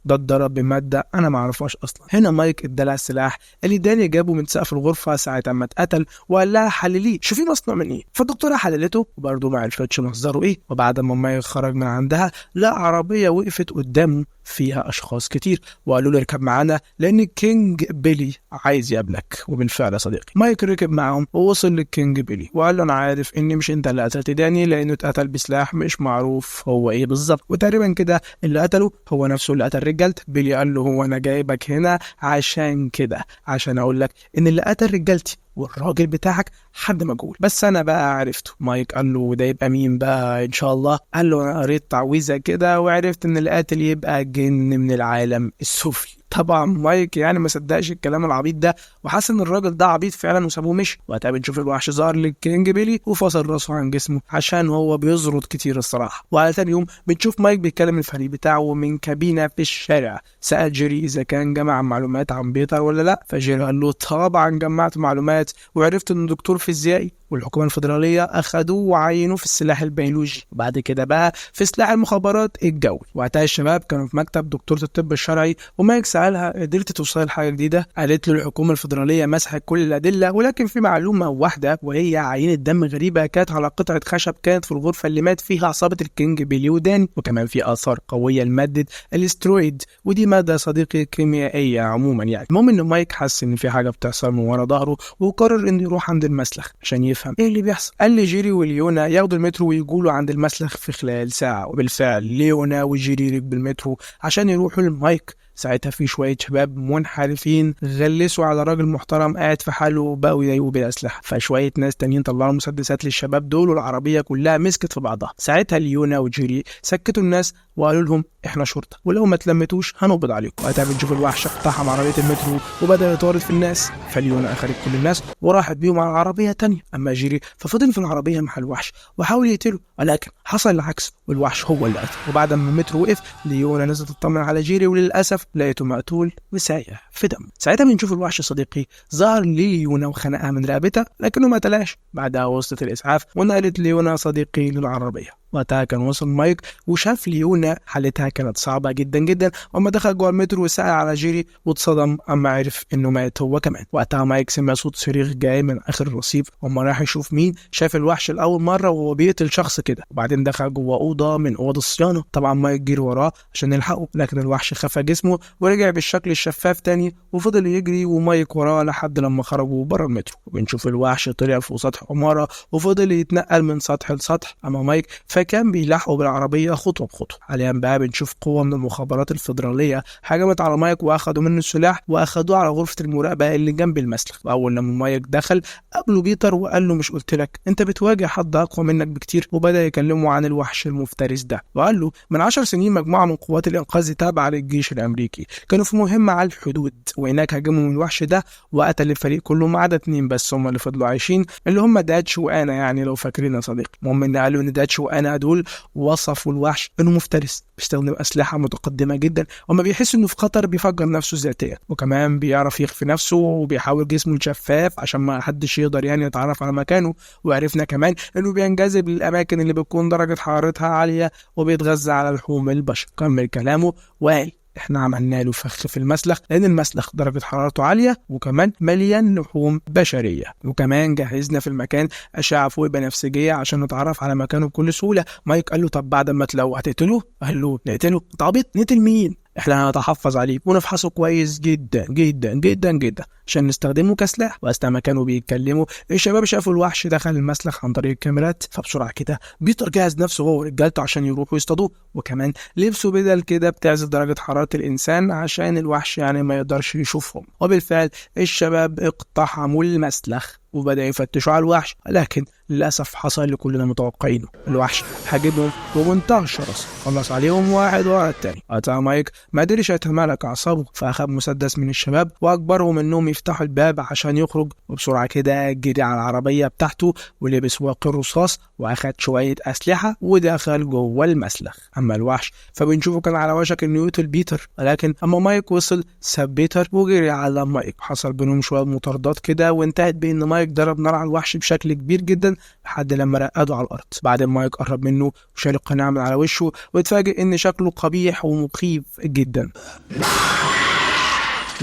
ده اتضرب بماده انا ما اعرفهاش اصلا. هنا مايك ادالها السلاح اللي داني جابه من سقف الغرفه ساعه ما اتقتل وقال لها حلليه شوفي مصنوع من ايه، فالدكتوره حللته وبرده ما عرفتش مصدره ايه. وبعد ما مايك خرج من عندها لقى عربيه وقفت قدامه فيها اشخاص كتير وقالوا له اركب معانا لان كينج بيلي عايز يقابلك. وبالفعل يا صديقي مايك ركب معاهم ووصل للكينج بيلي وقال له انا عارف ان مش انت اللي قتلت داني لانه اتقتل بسلاح مش معروف هو ايه بالظبط، وتقريبا كده اللي قتله هو نفسه اللي قتل رجالتك. بيلي قال له هو انا جايبك هنا عشان كده، عشان اقول لك ان اللي قتل رجالتي والراجل بتاعك حد مجهول، بس انا بقى عرفته. مايك قال له ده يبقى مين بقى ان شاء الله؟ قال له انا قريت تعويذه كده وعرفت ان القاتل يبقى جن من العالم السفلي. طبعا مايك يعني ما صدقش الكلام العبيط ده، وحس ان الراجل ده عبيط فعلا وسابوه مشي. وقتها بنشوف الوحش ظهر للكينج بيلي وفصل راسه عن جسمه عشان هو بيزرط كتير الصراحه. وعلى تاني يوم بنشوف مايك بيتكلم الفريق بتاعه من كابينه في الشارع. سأل جيري اذا كان جمع معلومات عن بيتر ولا لا، فجيري قال له طبعا جمعت معلومات وعرفت انه دكتور فيزيائي والحكومه الفدراليه اخدوه وعينوه في السلاح البيولوجي، وبعد كده بقى في سلاح المخابرات الجوي. وقتها الشباب كانوا في مكتب دكتوره الطب الشرعي، ومايك سالها قدرت توصل لحاجه جديده؟ قالت له الحكومه الفدراليه مسحت كل الادله، ولكن في معلومه واحده وهي عينه دم غريبه كانت على قطعه خشب كانت في الغرفه اللي مات فيها عصابه الكينج بيلي وداني، وكمان في اثار قويه لماده الاسترويد، ودي ماده صديقي كيميائيه عموما يعني. المهم ان مايك حس ان في حاجه بتحصل من ورا ظهره، وقرر انه يروح عند المسلخ عشان يفهم ايه اللي بيحصل. قال لي جيري وليونا ياخدوا المترو ويقولوا عند المسلخ في خلال ساعه، وبالفعل ليونا وجيري ركبوا المترو عشان يروحوا لمايك. ساعتها في شويه شباب منحرفين غلسوا على راجل محترم قاعد في حاله وبقوا يضايقوه بالاسلحه، فشويه ناس تانيين طلعوا مسدسات للشباب دول والعربيه كلها مسكت في بعضها. ساعتها ليونا وجيري سكتوا الناس وقالوا لهم احنا شرطه ولو ما تلمتوش هنقبض عليكم. وقتها بنشوف الوحش اقتحم عربيه المترو وبدا يطارد في الناس، فليونا اخذت كل الناس وراحت بيهم على عربيه تانية. اما جيري ففضل في العربيه مع الوحش وحاول يقتله، ولكن حصل العكس والوحش هو اللي قتله. وبعد ما المترو وقف ليونا نزلت تطمن على جيري، وللاسف لقيته مقتول وسايح في دم. ساعتها بنشوف الوحش صديقي ظهر ليونا وخنقها من رقبتها لكنه ما قتلهاش. بعدها وصلت الاسعاف ونقلت ليونا صديقي للعربيه. وقتها كان وصل مايك وشاف ليونا حالتها كانت صعبه جدا جدا، واما دخل جوه المترو وسأل على جيري واتصدم اما عرف انه مات هو كمان. وقتها مايك سمع صوت صريخ جاي من اخر الرصيف، واما راح يشوف مين شاف الوحش لاول مره وهو بيقتل شخص كده، وبعدين دخل جوه اوضه من اوض الصيانه. طبعا مايك جري وراه عشان يلحقه، لكن الوحش خفى جسمه ورجع بالشكل الشفاف تاني وفضل يجري ومايك وراه لحد لما خرجوا بره المترو. وبنشوف الوحش طلع فوق سطح عماره وفضل يتنقل من سطح لسطح، اما مايك فكان بيلاحقوا بالعربيه خطوه بخطوه. حاليا بقى بنشوف قوه من المخابرات الفدراليه هجمت على مايك واخدوا منه السلاح واخدوه على غرفه المراقبه اللي جنب المسلخ. واول لما مايك دخل قابله بيتر وقال له مش قلت لك انت بتواجه حد اقوى منك بكتير؟ وبدا يكلمه عن الوحش المفترس ده، وقال له من 10 سنين مجموعه من قوات الانقاذ تابعه للجيش الامريكي كانوا في مهمه على الحدود، وهناك هاجموا من الوحش ده وقتل الفريق كله ما عدا 2 بس هم اللي فضلوا عايشين، اللي هم داتش وانا يعني لو فاكرين يا صديقي. المهم ان قالوا ان داتش وانا دول وصفوا الوحش انه مفترس بيستخدم اسلحه متقدمه جدا، وما بيحس انه في خطر بيفجر نفسه ذاتيا، وكمان بيعرف يخفي نفسه وبيحاول جسمه شفاف عشان ما حدش يقدر يعني يتعرف على مكانه. وعرفنا كمان انه بينجذب للاماكن اللي بتكون درجه حرارتها عاليه وبيتغذى على لحوم البشر. كمل كلامه وقال احنا عملنا له فخ في المسلخ لان المسلخ درجه حرارته عاليه وكمان مليان لحوم بشريه، وكمان جهزنا في المكان اشعه فوق بنفسجيه عشان نتعرف على مكانه بكل سهوله. مايك قال له طب بعد ما تلو هتقتله؟ قال له نقتله؟ انت عبيط، نقتل مين؟ احنا هنتحفظ عليه ونفحصه كويس جدا جدا جدا جدا عشان نستخدمه كسلاح. واثناء ما كانوا بيتكلموا الشباب شافوا الوحش دخل المسلخ عن طريق الكاميرات، فبسرعه كده بيتر جهز نفسه هو ورجالته عشان يروحوا يصطادوه، وكمان لبسوا بدل كده بتعزل درجه حراره الانسان عشان الوحش يعني ما يقدرش يشوفهم. وبالفعل الشباب اقتحموا المسلخ وبدأوا يفتشوا على الوحش، لكن للأسف حصل اللي كلنا متوقعينه، الوحش هاجمهم بمنتهى الشراسة خلص عليهم واحد ورا التاني. وقتها مايك ما قدرش يتمالك أعصابه فأخذ مسدس من الشباب وأجبرهم إنهم يفتحوا الباب عشان يخرج، وبسرعة كده جري على العربية بتاعته ولبس واقي الرصاص وأخذ شوية أسلحة ودخل جوه المسلخ. أما الوحش فبنشوفه كان على وشك إنه يقتل بيتر، ولكن أما مايك وصل ساب بيتر وجري على مايك. حصل بينهم شوية مطاردات كده وانتهت بإن مايك ضرب نار على الوحش بشكل كبير جدا لحد لما رقده على الارض. بعد ما مايك قرب منه وشال القناع من على وشه واتفاجئ ان شكله قبيح ومخيف جدا.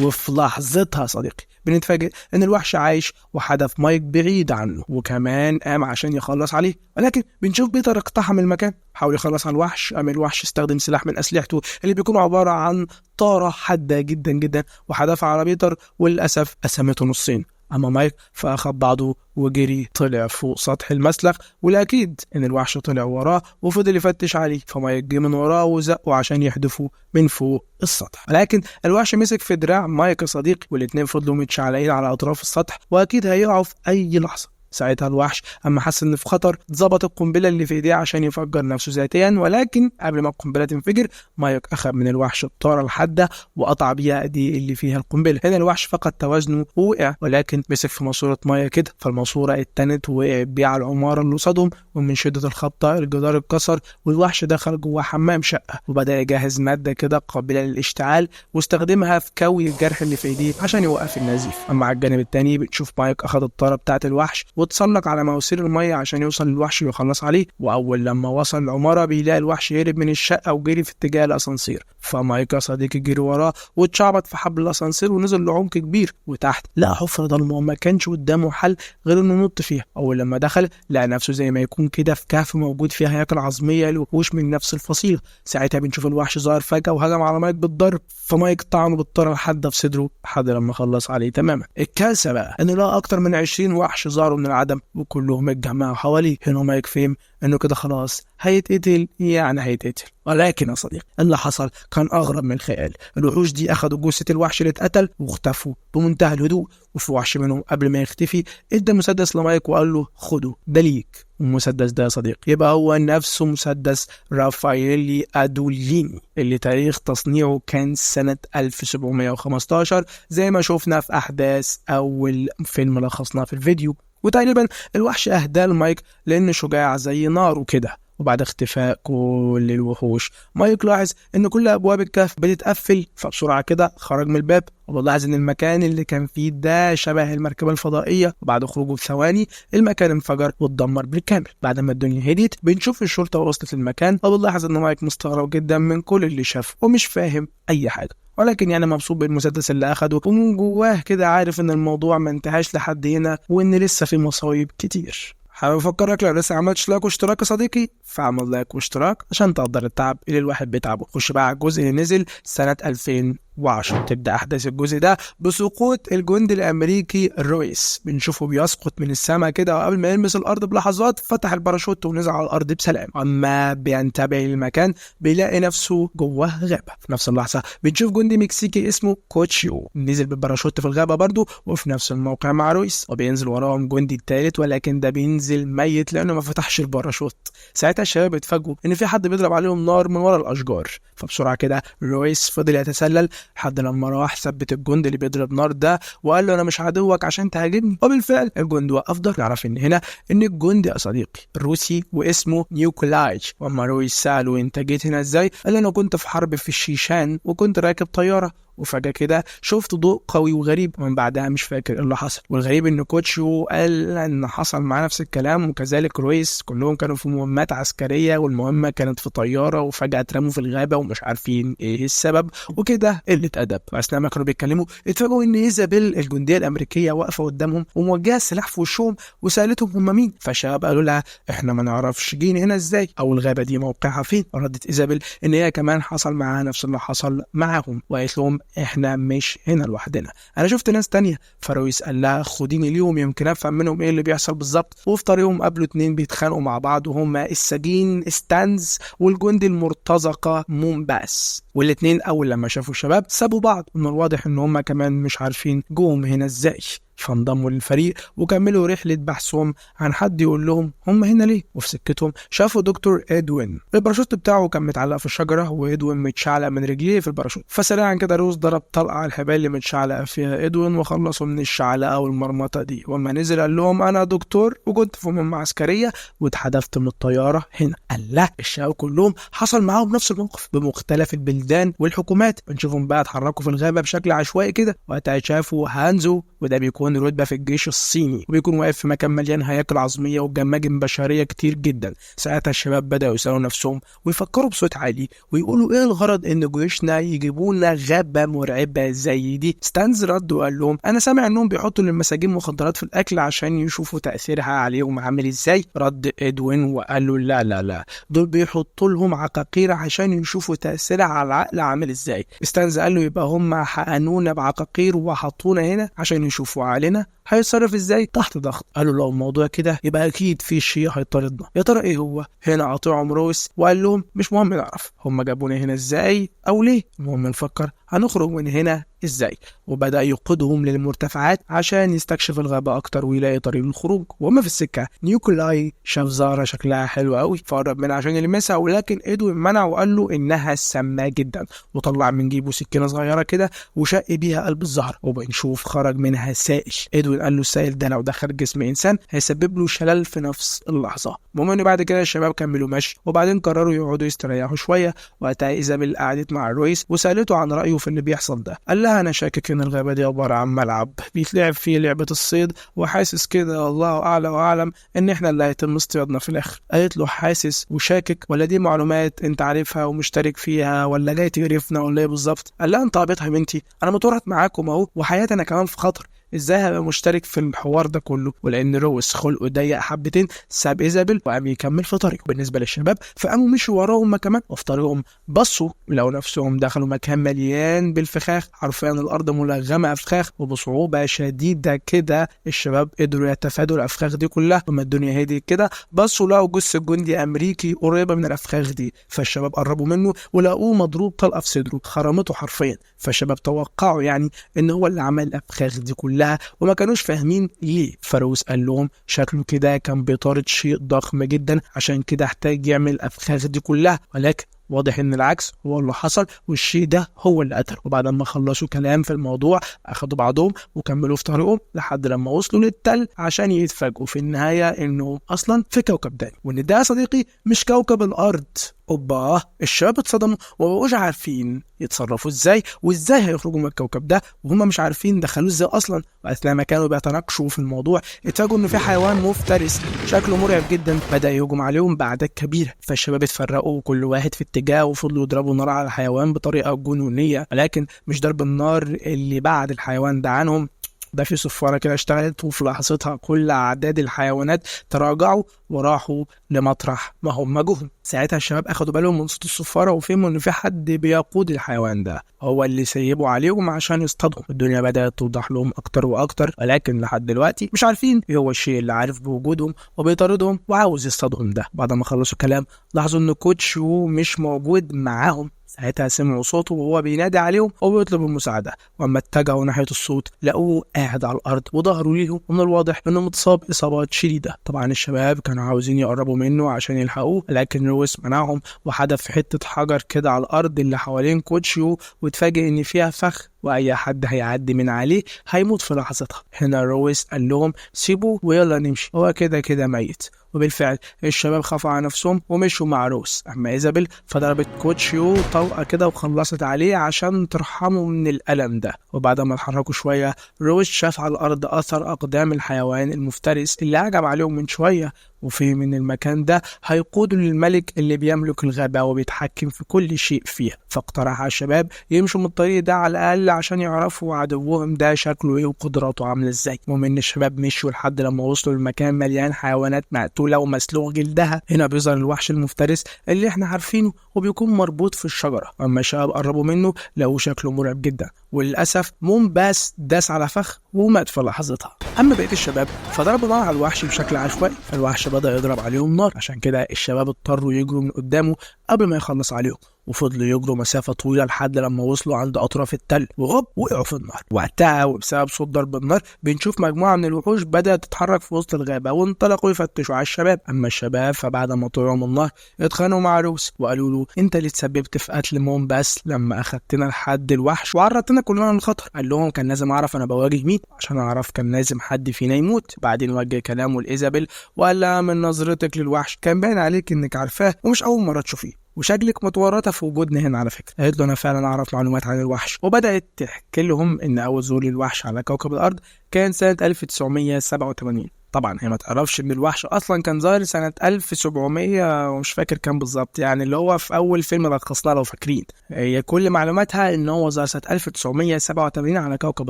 وفي لحظتها صديقي بنتفاجئ ان الوحش عايش وحدف مايك بعيد عنه وكمان قام عشان يخلص عليه، ولكن بنشوف بيتر اقتحم المكان حاول يخلص على الوحش. قام الوحش استخدم سلاح من اسلحته اللي بيكونوا عباره عن طاره حاده جدا جدا وحدفها على بيتر وللاسف قسمته نصين. اما مايك فاخد بعضه وجري طلع فوق سطح المسلخ، والاكيد ان الوحش طلع وراه وفضل يفتش عليه، فمايك جه من وراه وزقه عشان يحدفه من فوق السطح، لكن الوحش مسك في دراع مايك يا صديقي والاتنين فضلوا متشعلقين على اطراف السطح واكيد هيقعوا في اي لحظه. ساعتها الوحش اما حس ان في خطر ظبط القنبله اللي في ايديه عشان يفجر نفسه ذاتيا، ولكن قبل ما القنبله تنفجر مايك اخذ من الوحش الطاره الحاده وقطع بيها ايديه اللي فيها القنبله. هنا الوحش فقد توازنه ووقع، ولكن مسك في ماسوره ميه كده، فالماسوره اتنت ووقع بيه على العماره اللي قصادهم، ومن شده الخبطه الجدار اتكسر والوحش دخل جوه حمام شقه وبدا يجهز ماده كده قابله للاشتعال واستخدمها في كوي الجرح اللي في ايديه عشان يوقف النزيف. اما على الجانب التاني بنشوف مايك اخذ الطاره بتاعه الوحش واتسلق على مواسير الميه عشان يوصل للوحش ويخلص عليه، واول لما وصل العماره بيلاقي الوحش هرب من الشقه وجري في اتجاه الاسانسير، فمايك يا صديقي جري وراه واتشعبط في حبل الاسانسير ونزل لعمق كبير، وتحت لقى حفره ضلمه وما كانش قدامه حل غير انه ينط فيها. اول لما دخل لقى نفسه زي ما يكون كده في كهف موجود فيها هياكل عظميه لوحوش من نفس الفصيله. ساعتها بنشوف الوحش ظهر فجاه وهجم على مايك بالضرب، فمايك طعنه بالطاره الحاده في صدره لحد لما خلص عليه تماما. الكارثه بقى ان لقى اكتر من 20 وحش ظهروا من العدم وكلهم اتجمعوا حواليه. هنا مايك فهم انه كده خلاص هيتقتل، يعني هيتقتل. ولكن يا صديقي اللي حصل كان اغرب من الخيال. الوحوش دي اخدوا جثه الوحش اللي اتقتل واختفوا بمنتهى الهدوء، وفي وحش منهم قبل ما يختفي ادى مسدس لمايك وقال له خده ده ليك. والمسدس ده يا صديقي يبقى هو نفسه مسدس رافاييلي ادوليني اللي تاريخ تصنيعه كان سنة 1715 زي ما شفنا في احداث اول فيلم لخصناه في الفيديو. وتقريبا الوحش اهداه لمايك لانه شجاع زي نار وكده. وبعد اختفاء كل الوحوش مايك لاحظ ان كل ابواب الكهف بتتقفل، فبسرعه كده خرج من الباب ولاحظ ان المكان اللي كان فيه ده شبه المركبه الفضائيه. وبعد خروجه بثواني المكان انفجر واتدمر بالكامل. بعد ما الدنيا هديت بنشوف الشرطه وصلت المكان، وبنلاحظ ان مايك مستغرب جدا من كل اللي شافه ومش فاهم اي حاجه، ولكن يعني مبسوط بالمسدس اللي اخده، ومن جواه كده عارف ان الموضوع ما انتهاش لحد هنا وان لسه في مصايب كتير. حابب افكرك لو لسه عملتش لايك واشتراك يا صديقي فاعمل لايك واشتراك عشان تقدر التعب اللي الواحد بيتعبه. خش بقى على الجزء اللي نزل سنة 2010. تبدأ أحداث الجزء ده بسقوط الجندي الأمريكي رويس. بنشوفه بيسقط من السماء كده، وقبل ما يلمس الأرض بلحظات فتح الباراشوت ونزل على الأرض بسلام. أما بينتبه للمكان بيلاقي نفسه جوه غابة. في نفس اللحظة بنشوف جندي مكسيكي اسمه كوتشيو نزل بالباراشوت في الغابة برضه وفي نفس الموقع مع رويس، وبينزل وراهم جندي التالت ولكن ده بينزل ميت لأنه ما فتحش الباراشوت. ساعتها الشباب اتفاجئوا إن في حد بيضرب عليهم نار من ورا الأشجار، فبسرعة كده رويس فضل يتسلل لحد لما راح ثبت الجندي اللي بيضرب نار ده وقال له انا مش عدوك عشان تهاجمني. وبالفعل الجندي وقف ضرب. نعرف ان هنا ان الجندي يا صديقي روسي واسمه نيكولاي. واما رويس ساله انت جيت هنا ازاي؟ قال انا كنت في حرب في الشيشان وكنت راكب طياره، وفجأة كده شفت ضوء قوي وغريب، ومن بعدها مش فاكر ايه اللي حصل. والغريب ان كوتشيو قال ان حصل معاه نفس الكلام، وكذلك رويس كلهم كانوا في مهمات عسكرية والمهمة كانت في طيارة وفجأة اترموا في الغابة ومش عارفين ايه السبب، وكده قلة ادب. واثناء ما كانوا بيتكلموا اتفاجئوا ان ايزابيل الجندية الامريكية واقفة قدامهم وموجهة السلاح في وشهم وسالتهم هم مين. فالشباب قالوا لها احنا ما نعرفش جينا هنا ازاي او الغابة دي موقعها فين. ردت ايزابيل ان هي كمان حصل معاها نفس اللي حصل معاهم، وقالت لهم احنا مش هنا لوحدنا، انا شفت ناس تانية. فرويس قال لها خديني اليوم يمكن افهم منهم ايه اللي بيحصل بالظبط. وفي طريقهم قابلوا اتنين بيتخانقوا مع بعض وهما السجين ستانز والجندي المرتزقة مومباس. والاتنين اول لما شافوا الشباب سابوا بعض، ومن الواضح ان هما كمان مش عارفين جوهم هنا ازاي، فانضموا للفريق وكملوا رحلة بحثهم عن حد يقول لهم هم هنا ليه. وفي سكتهم شافوا دكتور إدوين، الباراشوت بتاعه كان متعلق في الشجرة وإدوين متشعلق من رجليه في الباراشوت. فسريعا كده روز ضرب طلقة على الحبال اللي متشعلقة فيها إدوين وخلصوا من الشعلقة والمرمطة دي. وما نزل قال لهم أنا دكتور وكنت في مهمة عسكرية واتحدفت من الطيارة هنا. قال لا الشباب كلهم حصل معاهم نفس الموقف بمختلف البلدان والحكومات. بنشوفهم بقى اتحركوا في الغابة بشكل عشوائي كده، وقتها شافوا هانزو وده بيكون رتبة في الجيش الصيني وبيكون واقف في مكان مليان هياكل عظمية وجماجم بشرية كتير جدا. ساعتها الشباب بدأوا يسألوا نفسهم ويفكروا بصوت عالي ويقولوا ايه الغرض ان جيوشنا يجيبونا غابة مرعبة زي دي. ستانز رد وقال لهم انا سامع انهم بيحطوا للمساجين مخدرات في الاكل عشان يشوفوا تأثيرها عليهم عامل ازاي. رد ادوين وقال له لا لا لا، دول بيحطوا لهم عقاقير عشان يشوفوا تأثيرها على العقل عامل ازاي. ستانز قال له يبقى هم حقنونا بعقاقير وحطونا هنا عشان يشوفوا علينا هيتصرف ازاي تحت ضغط. قالوا لو الموضوع كده يبقى اكيد في شيء هيطاردنا، يا ترى ايه هو؟ هنا قاطعهم رويس وقال لهم مش مهم نعرف هم جابونا هنا ازاي او ليه، المهم نفكر هنخرج من هنا ازاي؟ وبدأ يقودهم للمرتفعات عشان يستكشف الغابة اكتر ويلاقي طريق الخروج. وهم في السكة نيكولاي شاف زهرة شكلها حلو قوي، فقرب منها عشان يلمسها، ولكن ادوين منع وقال له انها سامة جدا، وطلع من جيبه سكينة صغيرة كده وشق بيها قلب الزهرة، وبنشوف خرج منها سائل. ادوين قال له السائل ده لو دخل جسم انسان هيسبب له شلل في نفس اللحظة. المهم ان بعد كده الشباب كملوا مشي، وبعدين قرروا يقعدوا يستريحوا شوية. وقتها ايزابيل قعدت مع رويس وسألته عن رأيه في اللي بيحصل ده. قال لها انا شاكك ان الغابة دي عبارة عن ملعب بيتلعب فيه لعبة الصيد، وحاسس كده الله اعلى واعلم ان احنا اللي هيتم اصطيادنا في الاخر. قالت له حاسس وشاكك ولا دي معلومات انت عارفها ومشترك فيها ولا جاي تقرفنا ولا ايه بالظبط؟ قال لها انت عبيطه يا بنتي، انا متورط معاكم اهو وحياتي انا كمان في خطر، ازاي هبقى مشترك في الحوار ده كله؟ ولان رويس خلقه ضيق حبتين ساب ايزابيل وقام يكمل في طريقه. بالنسبه للشباب فقاموا مشوا وراهم كمان، وفي طريقهم بصوا لقوا نفسهم دخلوا مكان مليان بالفخاخ، حرفيا الارض ملغمه افخاخ، وبصعوبه شديده كده الشباب قدروا يتفادوا الافخاخ دي كلها. لما الدنيا هديت كده بصوا لقوا جثه جندي امريكي قريبه من الافخاخ دي، فالشباب قربوا منه ولقوه مضروب طلقه في صدره خرمته حرفيا. فالشباب توقعوا يعني ان هو اللي عمل الافخاخ دي كلها، وما كانوش فاهمين ليه. فرويس قال لهم شكله كده كان بيطارد شيء ضخم جدا عشان كده احتاج يعمل الافخاخ دي كلها، ولكن واضح ان العكس هو اللي حصل والشيء ده هو اللي قتله. وبعد ما خلصوا كلام في الموضوع اخدوا بعضهم وكملوا في طريقهم لحد لما وصلوا للتل عشان يتفاجئوا في النهايه انهم اصلا في كوكب تاني، وان ده يا صديقي مش كوكب الارض. اوبا، الشباب اتصدموا ومبقوش عارفين يتصرفوا ازاي وازاي هيخرجوا من الكوكب ده، وهم مش عارفين دخلوه ازاي اصلا. واثناء ما كانوا بيتناقشوا في الموضوع اتفاجئوا ان في حيوان مفترس شكله مرعب جدا بدا يهجم عليهم باعداد كبيره. فالشباب اتفرقوا وكل واحد في اتجاه، وفضلوا يضربوا نار على الحيوان بطريقه جنونيه، ولكن مش ضرب النار اللي بعد الحيوان ده عنهم، ده في صفارة كده اشتغلت وفي لحظتها كل أعداد الحيوانات تراجعوا وراحوا لمطرح ما هم جوهم. ساعتها الشباب أخدوا بالهم من صوت الصفارة وفهموا إن في حد بيقود الحيوان ده هو اللي سيبوا عليهم عشان يصطادهم. الدنيا بدأت توضح لهم أكتر وأكتر، ولكن لحد دلوقتي مش عارفين إيه هو الشيء اللي عارف بوجودهم وبيطاردهم وعاوز يصطادهم ده. بعد ما خلصوا كلام لاحظوا إن كوتش وو مش موجود معاهم. ساعتها سمعوا صوته وهو بينادي عليهم وبيطلب المساعدة، واما اتجهوا ناحية الصوت لقوه قاعد على الأرض وظهروا ليهم، ومن الواضح إنه متصاب إصابات شديدة. طبعا الشباب كانوا عاوزين يقربوا منه عشان يلحقوه، لكن رويس منعهم وحدف حتة حجر كده على الأرض اللي حوالين كوتشيو، واتفاجئ إن فيها فخ واي حد هيعدي من عليه هيموت في لحظتها. هنا رويس قال لهم سيبوه ويلا نمشي، هو كده كده ميت. وبالفعل الشباب خافوا على نفسهم ومشوا مع رويس. اما ايزابيل فضربت كوتشيو طلقه كده وخلصت عليه عشان ترحمه من الالم ده. وبعد ما اتحركوا شويه رويس شاف على الارض اثر اقدام الحيوان المفترس اللي هجم عليهم من شويه، وفهم ان المكان ده هيقود للملك اللي بيملك الغابة وبيتحكم في كل شيء فيها. فاقترح على الشباب يمشوا من الطريق ده على الاقل عشان يعرفوا عدوهم ده شكله ايه وقدراته عامله ازاي. المهم ان الشباب مشوا لحد لما وصلوا لمكان مليان حيوانات مقتوله ومسلوخ جلدها. هنا بيظهر الوحش المفترس اللي احنا عارفينه وبيكون مربوط في الشجره. اما الشباب قربوا منه لقوا شكله مرعب جدا، وللاسف مومباس داس على فخ ومات في لحظتها. اما بقيه الشباب فضربوا نار على الوحش بشكل عشوائي، فالوحش بدأ يضرب عليهم نار، عشان كده الشباب اضطروا يجروا من قدامه قبل ما يخلص عليهم، وفضلوا يجروا مسافة طويلة لحد لما وصلوا عند أطراف التل وهوب وقعوا في النار. وقتها وبسبب صوت ضرب النار بنشوف مجموعة من الوحوش بدأت تتحرك في وسط الغابة وانطلقوا يفتشوا على الشباب. أما الشباب فبعد ما طلعوا من النار اتخانقوا مع روس وقالوا له أنت اللي تسببت في قتل مومباس لما أخدتنا لحد الوحش وعرضتنا كلنا للخطر. قال لهم كان لازم أعرف أنا بواجه مين، عشان أعرف كان لازم حد فينا يموت. بعدين وجه كلامه لإيزابيل وقال لها من نظرتك للوحش كان باين عليك إنك عارفاه ومش أول مرة تشوفيه، وشكلك متورطة في وجودنا هنا على فكرة. قالت له أنا فعلا أعرف معلومات عن الوحش، وبدأت تحكي لهم إن أول ظهور للوحش على كوكب الأرض كان سنة 1987. طبعا هي ما تعرفش ان الوحش اصلا كان ظاهر سنه 1700 ومش فاكر كام بالظبط، يعني اللي هو في اول فيلم لخصناه لو فاكرين. هي كل معلوماتها ان هو ظهر سنه 1987 على كوكب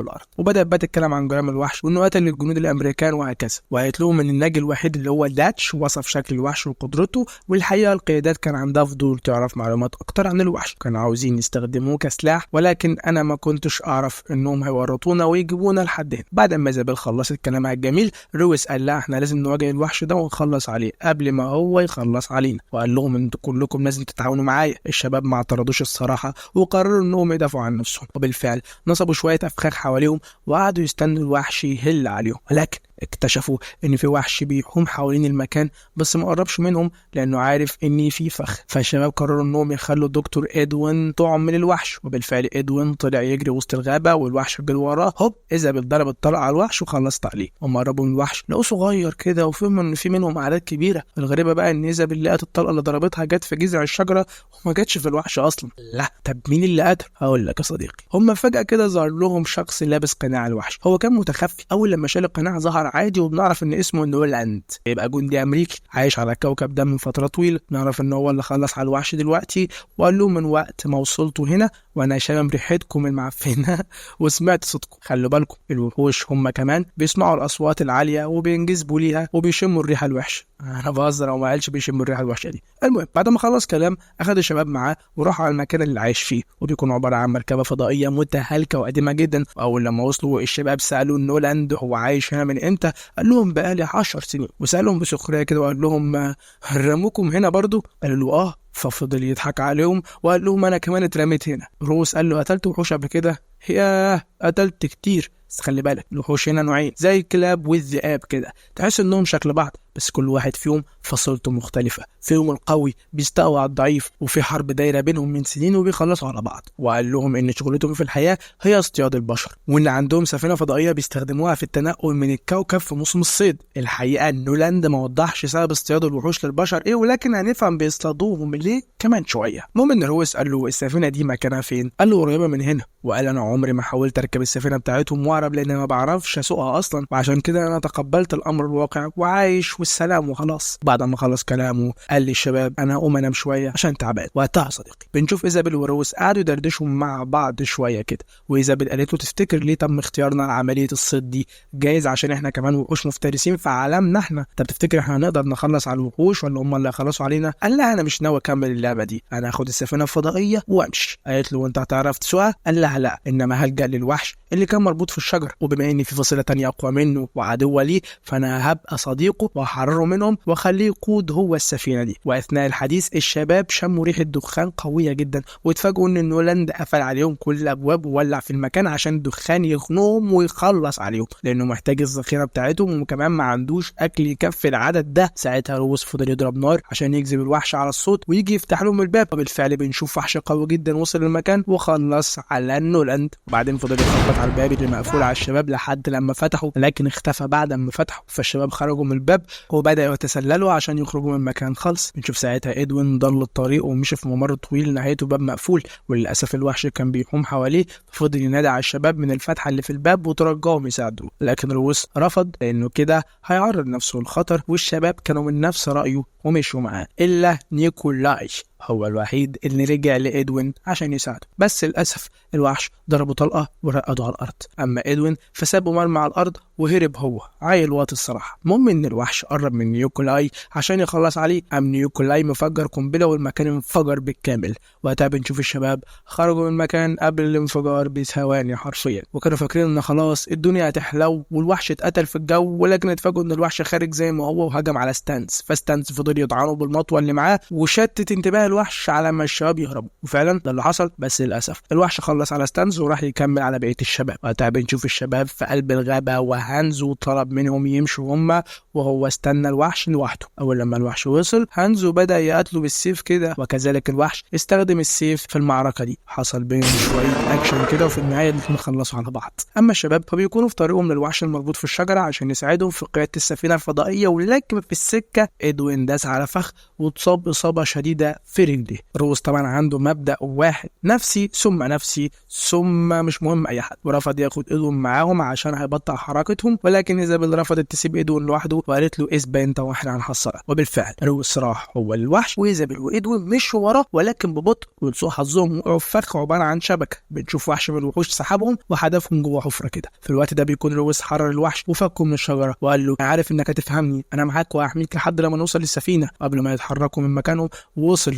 الارض. وبدات بقى تتكلم عن جرائم الوحش وانه قتل الجنود الامريكان وهكذا، وقالت لهم ان الناجي الوحيد اللي هو داتش وصف شكل الوحش وقدرته، والحقيقه القيادات كان عندها فضول تعرف معلومات اكتر عن الوحش، كانوا عاوزين يستخدموه كسلاح، ولكن انا ما كنتش اعرف انهم هيورطونا ويجيبونا لحد هنا. بعد ما ايزابيل خلصت كلامها الجميل رويس قال لا احنا لازم نواجه الوحش ده ونخلص عليه قبل ما هو يخلص علينا، وقال لهم انتوا كلكم لازم تتعاونوا معايا. الشباب ما اعترضوش الصراحه وقرروا انهم يدافعوا عن نفسهم، وبالفعل نصبوا شويه افخاخ حواليهم وقعدوا يستنوا الوحش يهل عليهم، ولكن اكتشفوا ان في وحش بيحوم حوالين المكان بس ما قربش منهم لانه عارف ان في فخ. فالشباب قرروا انهم يخلوا الدكتور ادوين طعم من الوحش، وبالفعل ادوين طلع يجري وسط الغابه والوحش جري وراه. هوب اذا بالضرب الطلقه على الوحش وخلصت عليه. هم قربوا من الوحش لقوه صغير كده وفهموا ان في منهم اعداد كبيره. الغريبه بقى ان اذا لقت الطلقه اللي ضربتها جت في جذع الشجره وما جاتش في الوحش اصلا. لا طب مين اللي قتل؟ هقول لك يا صديقي. هم فجاه كده ظهر لهم شخص لابس قناع الوحش. هو كان متخفي، اول لما شال القناع ظهر عادي، وبنعرف ان اسمه نولاند، يبقى جندي امريكي عايش على الكوكب ده من فتره طويله. نعرف ان هو اللي خلص على الوحش دلوقتي، وقال له من وقت ما وصلتوا هنا وانا شامم ريحتكم المعفنه وسمعت صوتكم. خلوا بالكم الوحوش هم كمان بيسمعوا الاصوات العاليه وبينجذبوا ليها وبيشموا الريحه الوحشه. انا بهزر وما قالش بيشموا الريحه الوحشه دي. المهم بعد ما خلص كلام اخذ الشباب معاه وراحوا على المكان اللي عايش فيه، وبيكون عباره عن مركبه فضائيه متهالكه وقديمه جدا. واول لما وصلوا الشباب سالوا نولاند هو عايش هنا من امتى؟ قال لهم بقالي 10 سنين. وسالهم بسخريه كده وقال لهم رموكم هنا برضو؟ قالوا له اه. ففضل يضحك عليهم وقال لهم انا كمان اترميت هنا. روس قال له قتلت وحوش قبل كده؟ ياه قتلت كتير، بس خلي بالك الوحوش هنا نوعين زي الكلاب والذئاب كده، تحس انهم شكل بعض بس كل واحد فيهم فصيلته مختلفة. فيهم القوي بيستقوى على الضعيف، وفي حرب دايرة بينهم من سنين وبيخلصوا على بعض. وقال لهم ان شغلتهم في الحياة هي اصطياد البشر، وان عندهم سفينة فضائية بيستخدموها في التنقل من الكوكب في موسم الصيد. الحقيقة نولاند ما وضحش سبب اصطياد الوحوش للبشر ايه، ولكن هنفهم بيصطادوهم ليه كمان شوية. المهم ان رويس قال له السفينة دي مكانها فين؟ قال له قريبة من هنا. وقال انا عمري ما حاولت اركب السفينة بتاعتهم واعرب لان ما بعرفش اسوقها اصلا، وعشان كده انا تقبلت الامر الواقع وعايش والسلام وخلاص. بعد ما خلص كلامه قال لي الشباب انا اقوم انام شويه عشان تعبان. وقتها صديقي بنشوف ايزابيل وروس قعدوا يدردشوا مع بعض شويه كده، وايزابيل قالت له تفتكر ليه تم اختيارنا لعمليه الصيد دي؟ جايز عشان احنا كمان وحوش مفترسين في عالمنا احنا. طب تفتكر احنا هنقدر نخلص على الوحوش ولا هم اللي هيخلصوا علينا؟ قال لها انا مش ناوي اكمل اللعبه دي، انا هاخد السفينه الفضائيه وامشي. قالت له وانت هتعرف تسوقها؟ قال لها لا، انما هلجأ للوحش اللي كان مربوط في الشجر، وبما ان في فصيله تانية اقوى منه وعدوه ليه فانا هبقى صديقه واحرره منهم واخليه يقود هو السفينه دي. واثناء الحديث الشباب شموا ريحه دخان قويه جدا، واتفاجئوا ان نولاند قفل عليهم كل الابواب وولع في المكان عشان الدخان يخنقهم ويخلص عليهم، لانه محتاج الذخيره بتاعتهم وكمان ما عندوش اكل يكفي العدد ده. ساعتها روس فضل يضرب نار عشان يجذب الوحش على الصوت ويجي يفتح لهم الباب، وبالفعل بنشوف وحش قوي جدا وصل المكان وخلص على نولاند. وبعدين فضل يخبط على الباب اللي مقفول على الشباب لحد لما فتحوا، لكن اختفى بعد ما فتحوا. فالشباب خرجوا من الباب وبداوا يتسللوا عشان يخرجوا من المكان خالص. بنشوف ساعتها ادوين ضل الطريق ومشي في ممر طويل نهايته باب مقفول، وللاسف الوحش كان بيحوم حواليه، ففضل ينادي على الشباب من الفتحه اللي في الباب وترجاهم يساعدوه، لكن روس رفض لانه كده هيعرض نفسه للخطر. والشباب كانوا من نفس رايه ومشوا معاه، الا نيكولاي هو الوحيد اللي رجع لإدوين عشان يساعده. بس للأسف الوحش ضربه طلقة ورقده على الأرض، أما إدوين فسابه مرمى على الأرض وهرب هو عيل واطي الصراحة. المهم إن الوحش قرب من نيكولاي عشان يخلص عليه، أم نيكولاي مفجر قنبلة والمكان انفجر بالكامل. وقتها بنشوف الشباب خرجوا من المكان قبل الانفجار بثواني حرفيا، وكانوا فاكرين إن خلاص الدنيا هتحلو والوحش اتقتل في الجو، ولكن اتفاجئوا إن الوحش خارج زي ما هو وهجم على ستانز. فستانز فضل يطعنه بالمطوة اللي معاه وشتت انتباه الوحش على ما الشباب يهربوا، وفعلا ده اللي حصل. بس للاسف الوحش خلص على ستانز وراح يكمل على بقيه الشباب. وقتها بنشوف الشباب في قلب الغابه وهانزو طلب منهم يمشوا هم وهو استنى الوحش لوحده. اول لما الوحش وصل هانزو بدا يقتله بالسيف كده، وكذلك الوحش استخدم السيف في المعركه دي. حصل بينهم شويه اكشن كده وفي النهايه الاثنين خلصوا على بعض. اما الشباب فبيكونوا في طريقهم للوحش المربوط في الشجره عشان يساعدهم في قياده السفينه الفضائيه، ولكن في السكه ادوين داس على فخ واتصاب اصابه شديده في رجله. روس طبعا عنده مبدأ واحد، نفسي ثم نفسي ثم مش مهم اي حد، ورفض ياخد ايدون معاهم عشان هيبطئ حركتهم. ولكن ايزابيل رفضت تسيب ايدون لوحده وقالت له اسبق انت واحنا هنحصلك. وبالفعل روس راح هو الوحش وايزابيل وايدون مشوا وراه ولكن ببطء، ولسوء حظهم وقعوا في فخ عباره عن شبكه. بنشوف وحش من الوحوش سحبهم وحدفهم جوه حفره كده. في الوقت ده بيكون روس حرر الوحش وفكه من الشجره وقال له عارف انك هتفهمني، انا معاك وهحميك لحد لما نوصل للسفينه. قبل ما يتحركوا من مكانهم. وصل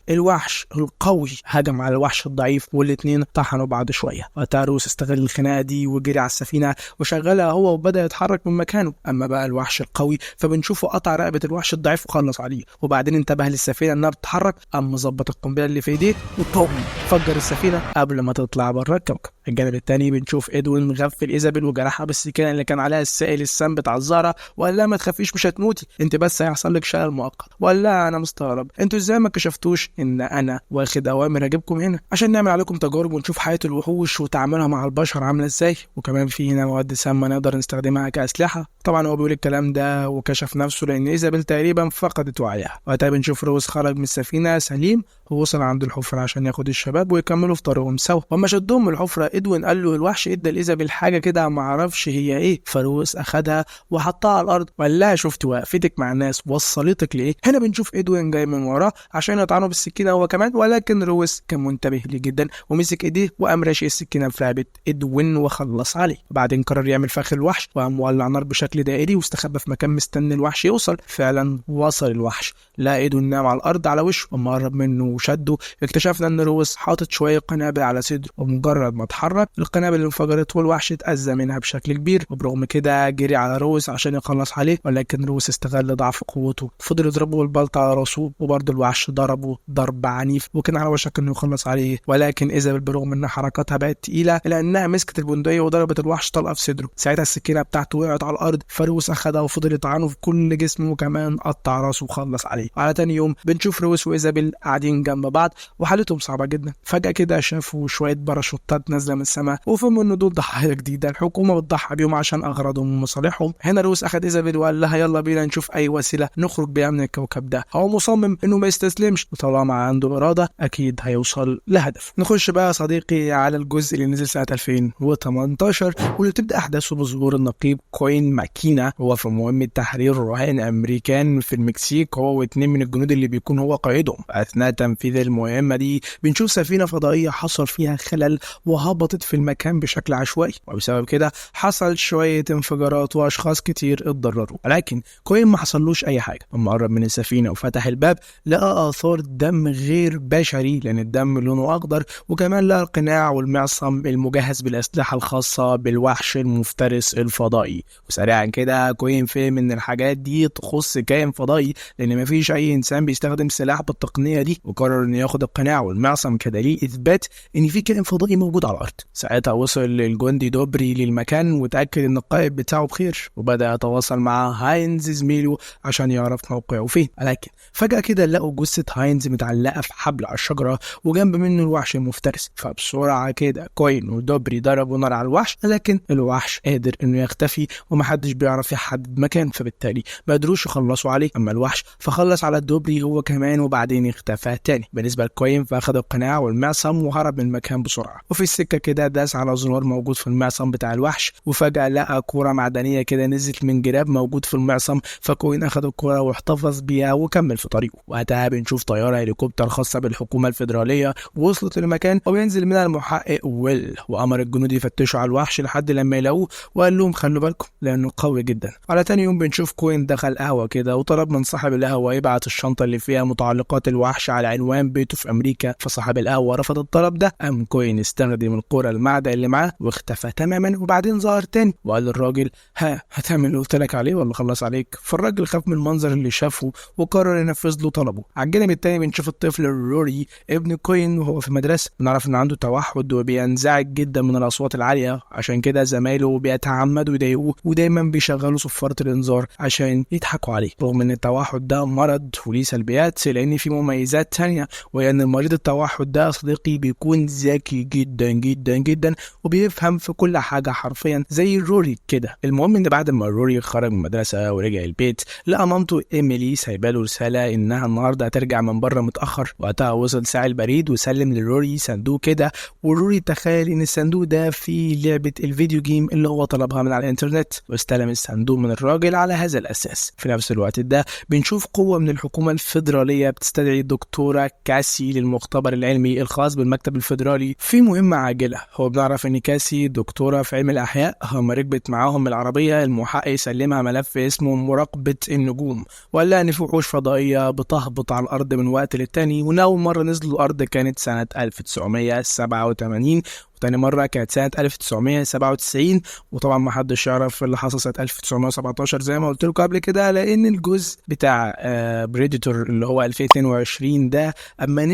الوحش القوي هجم على الوحش الضعيف، والاتنين طحنوا بعض شويه. وقتها روس استغل الخناقه دي وجري على السفينه وشغلها هو وبدا يتحرك من مكانه. اما بقى الوحش القوي فبنشوفه قطع رقبه الوحش الضعيف وخلص عليه، وبعدين انتبه للسفينه انها بتتحرك، قام مظبط القنبله اللي في ايديه وبوم فجر السفينه قبل ما تطلع بره الكوكب. الجانب الثاني بنشوف ادوين غفل ايزابيل وجرحها بالسكينه اللي كان عليها السائل السام بتاع الزهره، وقال لها ما تخافيش مش هتموتي، انت بس هيحصل لك شلل مؤقت. وقال لها انا مستغرب انتوا ازاي ما كشفتوش ان انا واخد اوامر اجيبكم هنا عشان نعمل عليكم تجارب ونشوف حياه الوحوش وتعاملها مع البشر عامله ازاي، وكمان في هنا مواد سامه نقدر نستخدمها كاسلحه. طبعا هو بيقول الكلام ده وكشف نفسه لان ايزابيل تقريبا فقدت وعيها. وقتها بنشوف روز خرج من السفينه سليم ووصل عند الحفره عشان ياخد الشباب ويكملوا في طريقهم سوا. وما شدهم من الحفره ادوين قال له الوحش ادى لايزابيل حاجه كده ما اعرفش هي ايه، فروز اخدها وحطها على الارض وقال لها شفت وقفتك مع الناس وصلتك لايه. هنا بنشوف ادوين جاي من وراه عشان يطعنه بالسكينه هو كمان، ولكن روز كان منتبه ليه جدا ومسك ايديه وقام راشق السكينه في رقبه ادوين وخلص عليه. وبعدين قرر يعمل فخ الوحش وقام مولع نار بشكل دائري واستخبى في مكان مستني الوحش يوصل. فعلا وصل الوحش، لقى ادوين نام على الارض على وشه، وما قرب منه وشده اكتشفنا ان روز حاطط شويه قنابل على صدره، ومجرد ما اتحرك القنابل اللي انفجرت والوحش اتأذى منها بشكل كبير. وبرغم كده جري على روز عشان يخلص عليه، ولكن روز استغل ضعف قوته فضل يضربه بالبلطة على راسه، وبرضه الوحش ضربه ضرب عنيف وكان على وشك انه يخلص عليه. ولكن ايزابيل برغم ان حركاتها بقت تقيله لانها مسكت البندقيه وضربت الوحش طلقه في صدره. ساعتها السكينه بتاعته وقعت على الارض، فروز اخدها وفضل يطعنه في كل جسمه وكمان قطع راسه وخلص عليه. على تاني يوم بنشوف روز وايزابيل قاعدين جنب بعض وحالتهم صعبه جدا. فجاه كده شافوا شويه باراشوتات نازله من السماء وفهموا ان دول ضحايا جديده الحكومه بتضحي بيهم عشان اغراضهم ومصالحهم. هنا روز اخد ايزابيل وقال لها يلا بينا نشوف اي وسيله نخرج بيها من الكوكب ده. هو مصمم انه ما يستسلمش وطالما عنده اراده اكيد هيوصل لهدف. نخش بقى يا صديقي على الجزء اللي نزل سنه 2018 واللي بتبدا احداثه بظهور النقيب كوين ماكينا. هو في مهمه تحرير رهائن امريكان في المكسيك، هو واثنين من الجنود اللي بيكون هو قائدهم. اثناء تنفيذ المهمه دي بنشوف سفينه فضائيه حصل فيها خلل وهبطت في المكان بشكل عشوائي، وبسبب كده حصل شويه انفجارات واشخاص كتير اتضرروا. ولكن كوين ما حصلوش اي حاجه. لما قرب من السفينه وفتح الباب لقى اثار دم غير بشري لان الدم لونه اخضر، وكمان لقى القناع والمعصم المجهز بالاسلحه الخاصه بالوحش المفترس الفضائي. وسريعا كده كوين فهم ان الحاجات دي تخص كائن فضائي لان مفيش اي انسان بيستخدم سلاح بالتقنيه دي، وقرر انه ياخد القناع والمعصم كدليل اثبات ان في كائن فضائي موجود على الارض. ساعتها وصل الجندي دوبري للمكان وتاكد ان القائد بتاعه بخير، وبدا يتواصل مع هاينز زميله عشان يعرف موقعه فين. ولكن فجاه كده لقوا جثه هاينز متعلقه في حبل على الشجره وجنب منه الوحش المفترس. فبسرعه كده كوين ودوبري ضربوا نار على الوحش، لكن الوحش قادر انه يختفي ومحدش بيعرف يحدد مكان، فبالتالي ما قدروش يخلصوا عليه. اما الوحش فخلص على دوبري هو كمان وبعدين اختفى تاني. بالنسبه لكوين فاخد القناع والمعصم وهرب من المكان بسرعه، وفي السكه كده داس على زرار موجود في المعصم بتاع الوحش، وفجاه لقى كوره معدنيه كده نزلت من جراب موجود في المعصم. فكوين اخد الكوره واحتفظ بيها وكمل في طريقه. وقتها بنشوف طياره هليكوبتر خاصه بالحكومه الفيدراليه وصلت المكان، وبينزل منها المحقق ويل وامر الجنود يفتشوا على الوحش لحد لما يلاقوه، وقال لهم خلوا بالكم لانه قوي جدا. على تاني يوم بنشوف كوين دخل قهوه كده وطلب من صاحب القهوه يبعت الشنطه اللي فيها متعلقات الوحش على عنوان بيته في امريكا. فصاحب القهوه رفض الطلب ده، قام كوين استخدم الكوره المعدن اللي معاه واختفى تماما، وبعدين ظهر تاني وقال للراجل هتعمل اللي قلت لك عليه ولا خلص عليك؟ فالراجل خاف من المنظر اللي شافه وقرر ينفذ له طلبه. على الجانب التاني بنشوف الطفل روري ابن كوين وهو في المدرسه. بنعرف ان عنده توحد وبينزعج جدا من الاصوات العاليه، عشان كده زمايله بيتعمدوا يضايقوه ودايما بيشغلوا صفاره الانذار عشان يضحكوا عليه. رغم ان التوحد ده مرض وليه سلبيات، لان في مميزات تانية، وهي ان المريض التوحد ده صديقي بيكون ذكي جدا جدا جدا وبيفهم في كل حاجه حرفيا زي روري كده. المهم ان بعد ما روري خرج من المدرسه ورجع البيت لقى مامته ايميلي سايباله رساله انها النهارده هترجع من بره متاخر. وقتها وصل ساعي البريد وسلم لروري صندوق كده، وروري تخيل ان الصندوق ده فيه لعبه الفيديو جيم اللي هو طلبها من على الانترنت، واستلم الصندوق من الراجل على هذا الاساس. في نفس الوقت ده بنشوف قوه من الحكومه الفيدراليه بتستدعي الدكتوره دكتورة كاسي للمختبر العلمي الخاص بالمكتب الفيدرالي في مهمة عاجلة. هو بنعرف ان كاسي دكتورة في علم الأحياء، هم ركبت معاهم العربية المحقق يسلمها ملف اسمه مراقبة النجوم، وقال لها ان في وحوش فضائية بتهبط على الأرض من وقت للتاني، وإن أول مرة نزلوا الأرض كانت سنة 1987، تاني مرة كانت سنة 1997، وطبعا ما حدش يعرف اللي حصل سنة 1917 زي ما قلت لكم قبل كده، لأن الجزء بتاع بريديتور اللي هو 2022 ده أما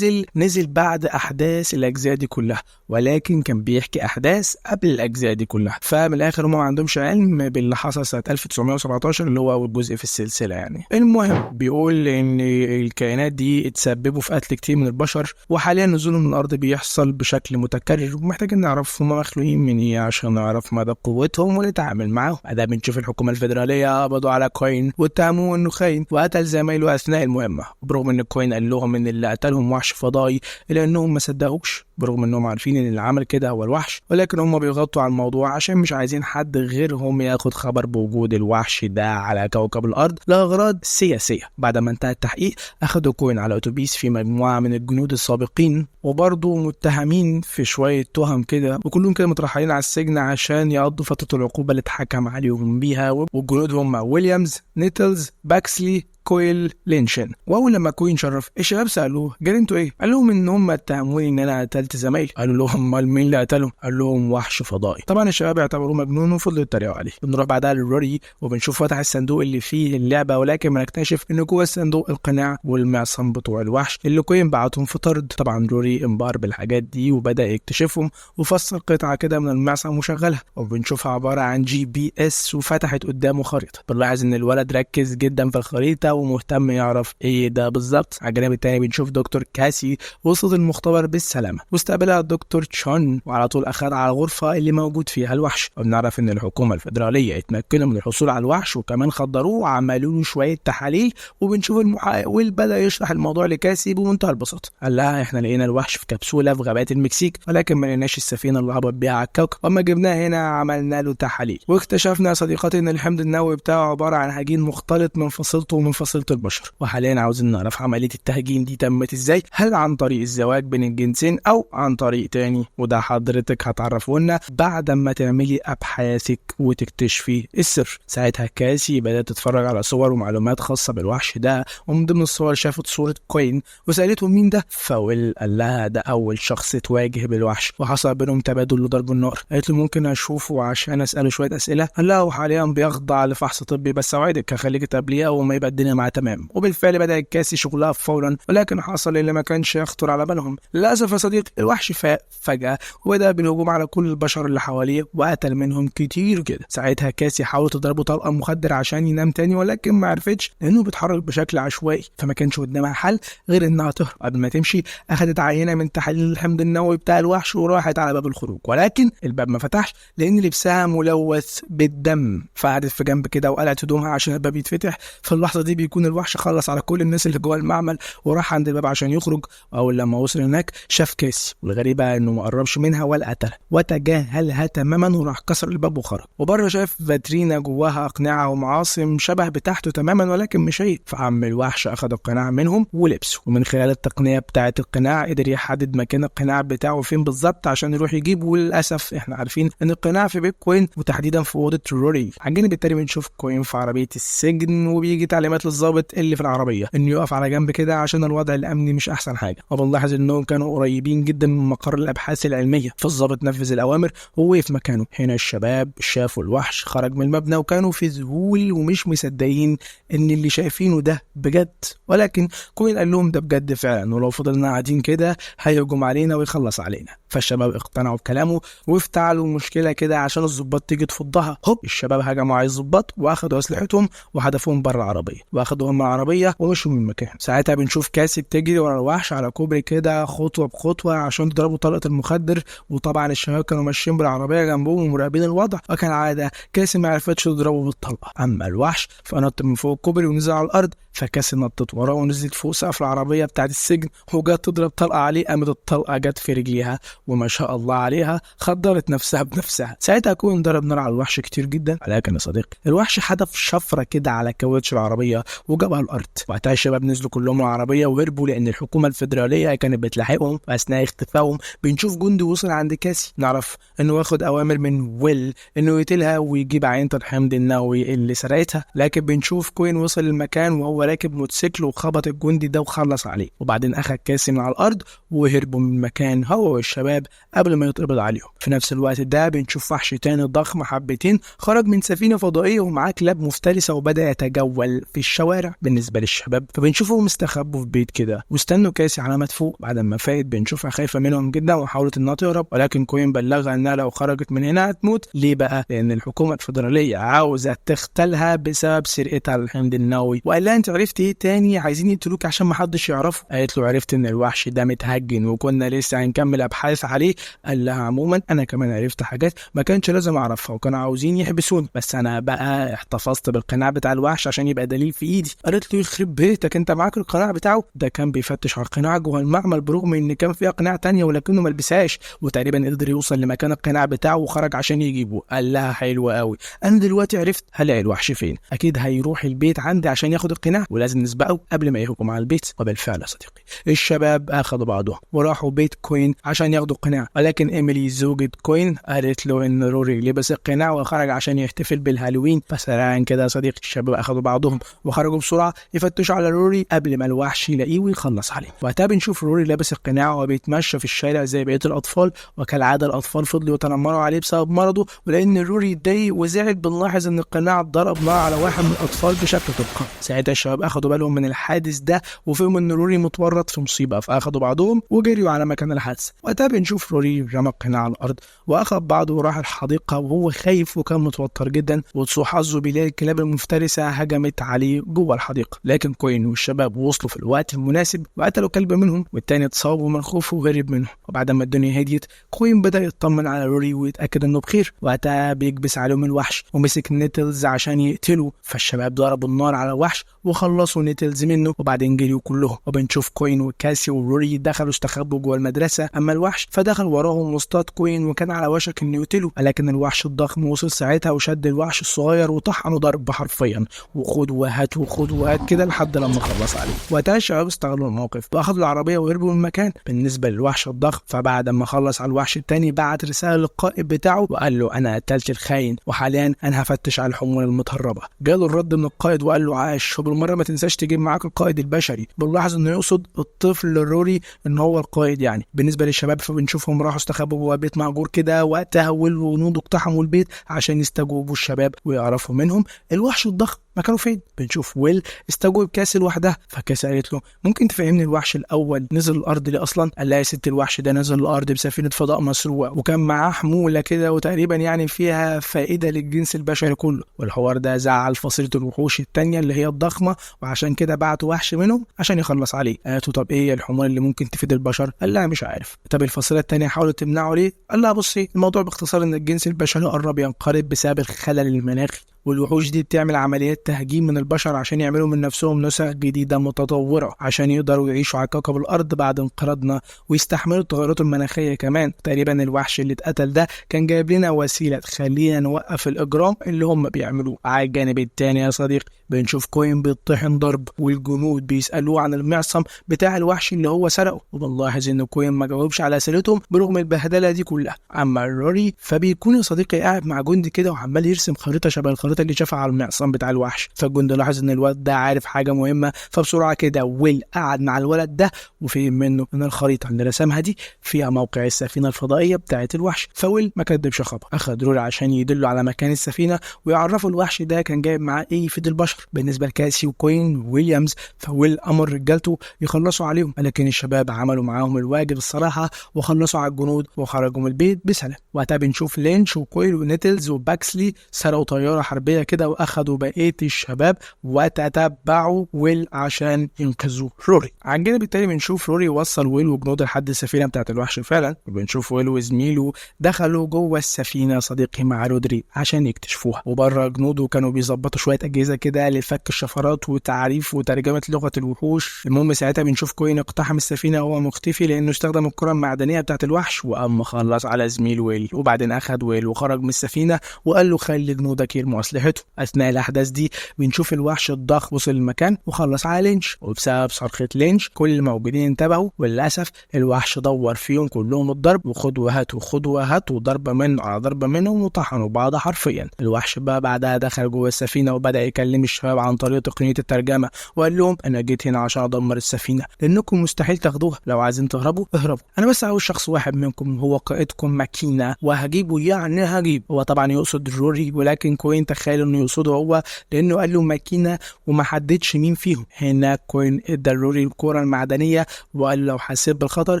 نزل بعد أحداث الأجزاء دي كلها، ولكن كان بيحكي أحداث قبل الأجزاء دي كلها. فمن الآخر هم ما عندهمش علم باللي حصل سنة 1917 اللي هو أول جزء في السلسلة يعني. المهم بيقول إن الكائنات دي اتسببوا في قتل كتير من البشر، وحاليا نزولهم من الأرض بيحصل بشكل متكرر، محتاجين نعرف هم مخلوقين من ايه عشان نعرف مدى قوتهم ونتعامل معاهم. بعدها بنشوف الحكومة الفيدرالية قبضوا على كوين واتهموه انه خاين وقتل زمايله اثناء المهمة، برغم ان كوين قال لهم ان اللي قتلهم وحش فضائي، الا انهم ما صدقوش برغم انهم عارفين ان اللي عمل كده هو الوحش، ولكن هم بيغطوا على الموضوع عشان مش عايزين حد غيرهم ياخد خبر بوجود الوحش ده على كوكب الارض لاغراض سياسية. بعد ما انتهى التحقيق اخدوا كوين على اتوبيس في مجموعة من الجنود السابقين، وبرضه متهمين في شوية تهم كده، وكلهم كده مترحلين على السجن عشان يقضوا فترة العقوبة اللي اتحكم عليهم بيها. والجنود هم ويليامز، نيتلز، باكسلي، كويل، لينشن. واول لما كوين شرف الشباب سالوه قال انتوا ايه؟ قال لهم ان هم اتهموني ان انا قتلت زمايلي. قالوا لهم امال مين اللي قتلهم؟ قال لهم وحش فضائي. طبعا الشباب اعتبروه مجنون وفضلوا يتريقوا عليه. بنروح بعدها للروري وبنشوف فتح الصندوق اللي فيه اللعبه، ولكن بنكتشف ان جوه الصندوق القناع والمعصم بتوع الوحش اللي كوين بعتهم في طرد. طبعا روري انبهر بالحاجات دي وبدا يكتشفهم، وفصل قطعه كده من المعصم وشغلها، وبنشوفها عباره عن GPS وفتحت قدامه خريطه. بنلاحظ ان الولد ركز جدا في الخريطه ومهتم يعرف ايه ده بالظبط. على الجانب التاني بنشوف دكتور كاسي وصلت المختبر بالسلامه، واستقبلها الدكتور تشون وعلى طول اخذ على الغرفه اللي موجود فيها الوحش. وبنعرف ان الحكومه الفيدراليه اتمكنوا من الحصول على الوحش، وكمان خدروه وعملوا له شويه تحاليل. وبنشوف المحقق ويل بدا يشرح الموضوع لكاسي بمنتهى البساطه. قال لها احنا لقينا الوحش في كبسوله في غابات المكسيك، ولكن ما لقيناش السفينه اللي هبط بيها على الكوكب، واما جبناه هنا عملنا له تحاليل واكتشفنا يا صديقاتي ان الحمض النووي بتاعه عباره عن هجين مختلط من فصيلته ومن فصيله البشر. وحاليا عاوزين نعرف عمليه التهجين دي تمت ازاي، هل عن طريق الزواج بين الجنسين او عن طريق تاني، وده حضرتك هتعرفوا لنا بعد ما تعملي ابحاثك وتكتشفي السر. ساعتها كاسي بدات تتفرج على صور ومعلومات خاصه بالوحش ده، ومن ضمن الصور شافت صوره كوين وسالته مين ده، فويل قال لها ده اول شخص تواجه بالوحش وحصل بينهم تبادل لضرب النار. قالت له ممكن اشوفه عشان اساله شويه اسئله؟ قال لها وحاليا بيخضع لفحص طبي، بس اوعدك هخليك تقابليه وما يبقى الدنيا معاه تمام. وبالفعل بدا كاسي شغلها فورا، ولكن حصل اللي ما كانش يخطر على بالهم. للاسف يا صديقي الوحش فاق فجاه وبدا بالهجوم على كل البشر اللي حواليه وقتل منهم كتير كده. ساعتها كاسي حاولت تضربه طلقه مخدر عشان ينام تاني، ولكن ما عرفتش لانه بيتحرك بشكل عشوائي، فما كانش قدامها حل غير انها تهرب. قبل ما تمشي اخذت عينه من تحاليل الحمض النووي بتاع الوحش وراحت على باب الخروج، ولكن الباب ما فتحش لان لبسها ملوث بالدم. فقعدت في جنب كده وقلعت هدومها عشان الباب يتفتح. في اللحظه دي بيكون الوحش خلص على كل الناس اللي جوه المعمل وراح عند الباب عشان يخرج. اول لما وصل هناك شاف كاسي، والغريب بقى انه ما قربش منها ولا قتلها وتجاهلها تماما وراح كسر الباب وخرج. وبره شاف فاترينا جواها اقنعه ومعاصم شبه بتاعته تماما ولكن مش هي. فعم الوحش اخذ القناع منهم ولبسه، ومن خلال التقنيه بتاعه القناع قدر يحدد مكان القناع بتاعه فين بالظبط عشان يروح يجيبه. وللاسف احنا عارفين ان القناع في بيت كوين وتحديدا في اوضه روري. على الجانب التاني بنشوف كوين في عربيه السجن، وبيجي تعليمات للضابط اللي في العربيه انه يقف على جنب كده عشان الوضع الامني مش احسن حاجه. وبنلاحظ انهم كانوا قريبين جدا من مقر الابحاث العلميه، فالضابط نفذ الاوامر ووقف مكانه. هنا الشباب شافوا الوحش خرج من المبنى وكانوا في ذهول ومش مصدقين ان اللي شايفينه ده بجد، ولكن كوين قال لهم ده بجد فعلا، ولو فضلنا قاعدين كده هيهجم علينا ويخلص علينا. فالشباب اقتنعوا بكلامه وافتعلوا مشكله كده عشان الضباط تيجي تفضها. هوب الشباب هجموا على الضباط واخدوا اسلحتهم وحدفوهم بره العربيه واخدوهم من العربيه ومشوا من المكان. ساعتها بنشوف كاسي بتجري ورا الوحش على كوبري كده خطوه بخطوه عشان تضربوا طلقه المخدر، وطبعا الشباب كانوا ماشيين بالعربيه جنبهم ومراقبين الوضع. وكان عاده كاسي ما عرفتش تضربه بالطلقه، اما الوحش فنط من فوق الكوبري ونزل على الارض. فكاسي نطت وراه ونزلت فوق سقف العربيه بتاعت السجن وجت تضرب طلقه عليه، قامت الطلقه جت في رجليها وما شاء الله عليها خدرت نفسها بنفسها. ساعتها كوين ضرب نار على الوحش كتير جدا، ولكن يا صديقي الوحش حدف شفره كده على كاوتش العربيه وجابها الارض. وقتها الشباب نزلوا كلهم العربيه وهربوا لان الحكومه الفيدراليه كانت بتلاحقهم. واثناء اختفائهم بنشوف جندي وصل عند كاسي، نعرف انه واخد اوامر من ويل انه يقتلها ويجيب عينة الحمض النووي اللي سرقتها. لكن بنشوف كوين وصل المكان وهو راكب موتوسيكل وخبط الجندي ده وخلص عليه، وبعدين اخد كاسي من على الارض وهربوا من المكان هو والشباب قبل ما يتقبض عليهم. في نفس الوقت ده بنشوف وحش تاني ضخم حبتين خرج من سفينه فضائيه ومعاه كلاب مفترسه وبدا يتجول في الشوارع بالنسبه للشباب. فبنشوفهم استخبوا في بيت كده واستنوا كاسي على ما تفوق. بعد ما فاقت بنشوفها خايفه منهم جدا وحاولت انها تهرب، ولكن كوين بلغها انها لو خرجت من هنا هتموت. ليه بقى؟ لان الحكومه الفيدراليه عاوزه تختلها بسبب سرقتها الحمض النووي. وقال لها انت عرفت ايه تاني؟ عايزين يقتلوك عشان ما حدش يعرفه. قالت له عرفت ان الوحش ده متهجن وكنا لسه هنكمل ابحاث عليه. قال لها عموما انا كمان عرفت حاجات ما كانش لازم اعرفها وكانوا عاوزين يحبسوني، بس انا بقى احتفظت بالقناع بتاع الوحش عشان يبقى دليل في ايدي. قالت له يخرب بيتك انت معاك القناع بتاعه؟ ده كان بيفتش على القناع جوه المعمل برغم ان كان فيها قناع تانية ولكنه ما لبسهاش، وتقريبا قدر يوصل لمكان القناع بتاعه وخرج عشان يجيبه. قال لها حلو قوي، انا دلوقتي عرفت هلاقي الوحش فين، اكيد هيروح البيت عندي عشان ياخد القناع ولازم نسبقه قبل ما يهجم على البيت. وبالفعل يا صديقي الشباب اخذوا بعضهم وراحوا بيت كوين عشان ياخدوا القناع، ولكن ايميلي زوجة كوين قالت له ان روري لبس القناع وخرج عشان يحتفل بالهالوين. فسرعان كده يا صديقي الشباب اخذوا بعضهم وخرجوا بسرعه يفتشوا على روري قبل ما الوحش يلاقيه ويخلص عليه. وقتها بنشوف روري لابس القناع وبيتمشى في الشارع زي بقيه الاطفال، وكالعاده الاطفال فضلوا يتنمروا عليه بسبب مرضه. ولان روري اتضايق وزعل بنلاحظ ان القناع ضرب نار على واحد من الاطفال بشكل تلقائي. ساعتها الشباب اخذوا بالهم من الحادث ده وفهموا ان روري متورط في مصيبه، فاخذوا بعضهم وجريوا على مكان الحادث. وقتها بنشوف روري رمى القناع على الارض واخذ بعضه وراح الحديقه وهو خايف وكان متوتر جدا. وسوء حظه بيلاقي الكلاب المفترسه هجمت عليه جوه الحديقه، لكن كوين والشباب وصلوا في الوقت المناسب وقتلوا كلب منهم والتاني اتصاب من خوفه وهرب منه. وبعد ما الدنيا هديت كوين بدا يطمن على روري ويتاكد انه بخير. وقتها بيكبس عليهم الوحش ومسك نيتلز عشان يقتله، فالشباب ضربوا النار على الوحش وخلصوا نيتلز منه وبعدين جريوا كلهم. وبنشوف كوين وكاسي وروري دخلوا استخبوا جوه المدرسه، اما الوحش فدخل وراهم واصطاد كوين وكان على وشك انه يقتله، ولكن الوحش الضخم وصل ساعتها وشد الوحش الصغير وطحنه ضرب حرفيا وخد وهات وخد وهات كده لحد لما خلص عليه. وقتها الشباب استغلوا الموقف واخدوا العربيه وهربوا من المكان. بالنسبه للوحش الضخم فبعد ما خلص على الوحش التاني بعت رساله للقائد بتاعه وقال له انا قتلت الخاين وحاليا انا هفتش على الحمول المتهربه. جاله الرد من القائد وقال له عاش، وبالمره ما تنساش تجيب معاك القائد البشري. بنلاحظ انه يقصد الطفل روري ان هو القائد يعني. بالنسبه للشباب فبنشوفهم راحوا استخبوا جوه بيت مهجور كده. وقتها ويل وجنوده اقتحموا البيت عشان يستجوبوا الشباب ويعرفوا منهم الوحش الضخم مكانه فين. بنشوف ويل استجوب كاسي لوحدها، فكاسي قالت له ممكن تفهمني الوحش الاول نزل الارض ليه اصلا؟ قال لها يا ست الوحش ده نزل الارض بسفينه فضاء مسروقه وكان معاه حموله كده وتقريبا يعني فيها فائده للجنس البشري كله، والحوار ده زعل فصيله الوحوش الثانيه اللي هي الضخمه وعشان كده بعتوا وحش منهم عشان يخلص عليه. قالت له طب ايه الحمول اللي ممكن تفيد البشر؟ قال لها مش عارف. طب الفصيله الثانيه حاولت تمنعه ليه؟ قال لها بصي الموضوع باختصار ان الجنس البشري قرب ينقرض بسبب الخلل المناخي، والوحوش دي بتعمل عمليات تهجين من البشر عشان يعملوا من نفسهم نسخ جديدة متطورة عشان يقدروا يعيشوا على كوكب الأرض بعد انقراضنا ويستحملوا التغيرات المناخية كمان. تقريبا الوحش اللي اتقتل ده كان جايب لنا وسيلة تخلينا نوقف الإجرام اللي هم بيعملوه. على الجانب التاني يا صديقي بنشوف كوين بيطحن ضرب والجنود بيسألوه عن المعصم بتاع الوحش اللي هو سرقه، وبنلاحظ ان كوين ما جاوبش على أسئلتهم برغم البهدلة دي كلها. أما روري فبيكون يا صديقي قاعد مع جندي كده وعمال يرسم خريطة شبه الخريطة اللي شافها على المعصم بتاع الوحش. فالجندي لاحظ ان الولد ده عارف حاجة مهمة، فبسرعة كده ويل قعد مع الولد ده وفهم منه ان الخريطة اللي رسمها دي فيها موقع السفينة الفضائية بتاعة الوحش. فويل ما كدبش خبر، اخد روري عشان يدله على مكان السفينة ويعرفوا الوحش ده كان جايب معاه ايه يفيد البشر. بالنسبة لكاسي وكوين ويليامز فويل امر رجالته يخلصوا عليهم، لكن الشباب عملوا معاهم الواجب الصراحة وخلصوا على الجنود وخرجوا من البيت بسلام. وقتها بنشوف لينش وكويل ونيتلز وباكسلي سرقوا طيارة حربية كده واخدوا بقية الشباب وتتبعوا ويل عشان ينقذوا روري. على الجانب التاني بنشوف روري وصل ويل وجنوده لحد السفينة بتاعت الوحش فعلا، وبنشوف ويل وزميله دخلوا جوه السفينة صديقي مع رودري عشان يكتشفوها، وبره جنوده كانوا بيظبطوا شوية أجهزة كده لفك الشفرات وتعريف وترجمة لغة الوحوش. المهم ساعتها بنشوف كوين اقتحم السفينة وهو مختفي لأنه استخدم الكرة المعدنية بتاعت الوحش وقام خلص على زميل ويل. وبعدين أخد ويل وخرج من السفينة وقال له خلي جنودك يرموا لمصلحته. اثناء الاحداث دي بنشوف الوحش الضخم وصل المكان وخلص على لينش، وبسبب صرخة لينش كل الموجودين انتبهوا، وللاسف الوحش دور فيهم كلهم الضرب، وخد وهات وخد وهات، وضربه منه على ضربه منهم، وطحنوا بعض حرفيا. الوحش بقى بعدها دخل جوه السفينه وبدا يكلم الشباب عن طريق تقنيه الترجمه، وقال لهم انا جيت هنا عشان ادمر السفينه لانكم مستحيل تاخدوها، لو عايزين تهربوا اهربوا، انا بس عاوز شخص واحد منكم هو قائدكم ماكينه وهجيبه، يعني هجيب. هو طبعا يقصد روري، ولكن كوين تخيل انه يقصده هو لانه قال له ماكينه وما حددش مين فيهم. هنا كوين ادى روري الكره المعدنيه وقال له لو حسيت بالخطر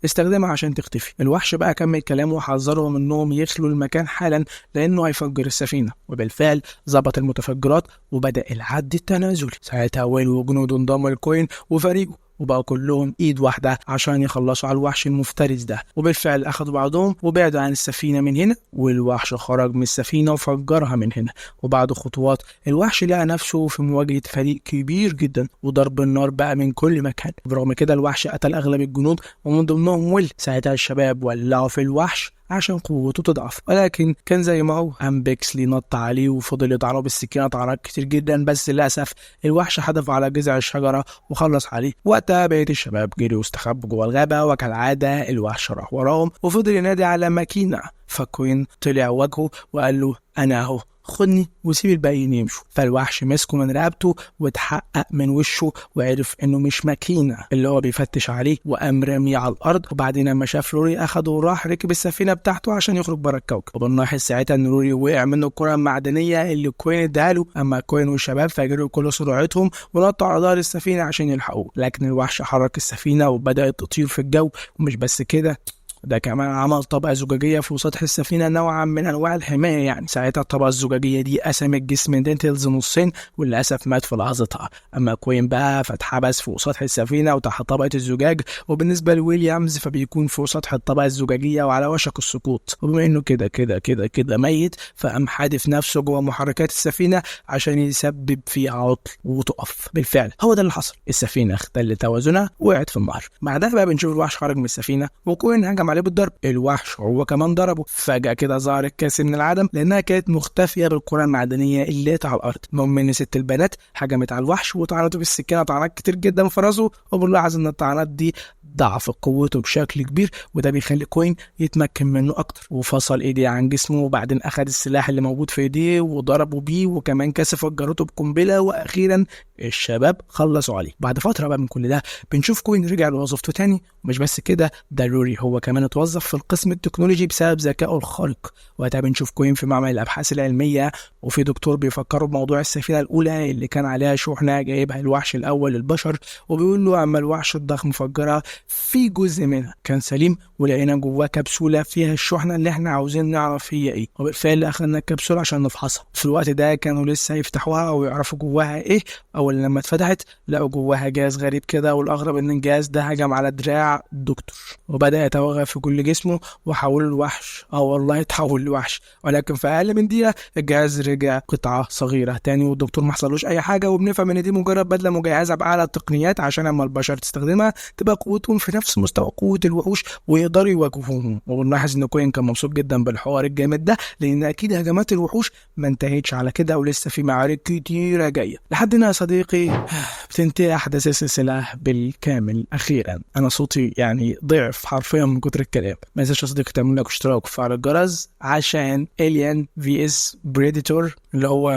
استخدمها عشان تختفي. الوحش بقى كمل كلامه وحذرهم انهم يخلوا المكان حالا لانه هيفجر السفينه، وبالفعل ظبط المتفجرات وبدا العد التنازلي. ساعتها ويل وجنوده انضموا لكوين وفريقه وبقوا كلهم ايد واحده عشان يخلصوا على الوحش المفترس ده، وبالفعل اخذوا بعضهم وبعدوا عن السفينه من هنا، والوحش خرج من السفينه وفجرها من هنا. وبعد خطوات الوحش لقى نفسه في مواجهه فريق كبير جدا وضرب النار بقى من كل مكان. برغم كده الوحش قتل اغلب الجنود ومن ضمنهم ويل. ساعتها الشباب ولعوا في الوحش عشان قوته تضعف، ولكن كان زي ما هو. قام بيكسلي نط عليه وفضل يضربه بالسكينه طعنات كتير جدا، بس للاسف الوحش حدف على جذع الشجره وخلص عليه. وقتها بقيه الشباب جريوا واستخبوا جوه الغابه، وكالعاده الوحش راح وراهم وفضل ينادي على ماكينه. فكوين طلع وجهه وقال له انا اهو، خدني وسيب الباقيين يمشوا. فالوحش مسكه من رقبته واتحقق من وشه وعرف انه مش ماكينه اللي هو بيفتش عليه، وقام رميه على الارض. وبعدين لما شاف روري اخده وراح ركب السفينه بتاعته عشان يخرج بره الكوكب. وبنلاحظ ساعتها ان روري وقع منه الكره المعدنيه اللي كوين اداها له، اما كوين والشباب فجروا كل سرعتهم ونطوا على ظهر السفينه عشان يلحقوه. لكن الوحش حرك السفينه وبدات تطير في الجو، ومش بس كده ده كمان عمل طبقة زجاجية في سطح السفينة نوعا من أنواع الحماية. يعني ساعتها الطبقة الزجاجية دي قسمت جسم دينتلز نصين وللأسف مات في لحظتها. أما كوين بقى فاتحبس فوق سطح السفينة وتحت طبقة الزجاج، وبالنسبة لويليامز فبيكون فوق سطح الطبقة الزجاجية وعلى وشك السقوط. وبما إنه كده كده كده كده ميت، فقام حادف نفسه جوه محركات السفينة عشان يسبب فيها عطل وتقف. بالفعل هو ده اللي حصل، السفينة اختل توازنها وقعت في النهر. بعدها بقى بنشوف الوحش خرج من السفينة وكوين هجم عليه بالضرب. الوحش هو كمان ضربه. فجأة كده ظهرت كاسي من العدم لأنها كانت مختفية بالكرة المعدنية اللي على الأرض. المهم إن ست البنات هجمت على الوحش وطعنته بالسكينة طعنات كتير جدا في راسه، وبنلاحظ إن الطعنات دي ضعف قوته بشكل كبير، وده بيخلي كوين يتمكن منه اكتر. وفصل ايديه عن جسمه، وبعدين اخذ السلاح اللي موجود في ايديه وضربه بيه، وكمان كسف فجرته بقنبله، واخيرا الشباب خلصوا عليه. بعد فتره بقى من كل ده بنشوف كوين رجع لوظيفته تاني، ومش بس كده ده روري هو كمان اتوظف في القسم التكنولوجي بسبب ذكائه الخارق. وقتها بنشوف كوين في معمل الابحاث العلميه، وفي دكتور بيفكروا بموضوع السفينه الاولى اللي كان عليها شحنه جايبها الوحش الاول للبشر، وبيقول له اما الوحش الضخم فجرها في جزء منها كان سليم، ولقينا جواه كبسوله فيها الشحنه اللي احنا عاوزين نعرف هي ايه. وبالفعل اخذنا الكبسوله عشان نفحصها. في الوقت ده كانوا لسه يفتحوها او يعرفوا جواها ايه. اول لما اتفتحت لقوا جواها جهاز غريب كده، والاغرب ان الجهاز ده هجم على دراع الدكتور وبدا يتوغل في كل جسمه وحوله لوحش. والله اتحول لوحش، ولكن في اقل من دقيقه الجهاز رجع قطعه صغيره تاني، والدكتور ما حصلوش اي حاجه. وبنفهم ان دي مجرد بدله مجهزه باعلى التقنيات عشان اما البشر تستخدمها تبقى قوتهم في نفس مستوى قوه الوحوش ويقدروا يواجهوهم. وبنلاحظ ان كوين كان مبسوط جدا بالحوار الجامد ده، لان اكيد هجمات الوحوش ما انتهتش على كده ولسه في معارك كتيره جايه. لحد هنا يا صديقي بتنتهي احداث السلسله بالكامل. اخيرا انا صوتي يعني ضعف حرفيا من كتر الكلام. ما تنساش يا صديقي تعمل لك اشتراك وفعل الجرس عشان Alien vs Predator اللي هو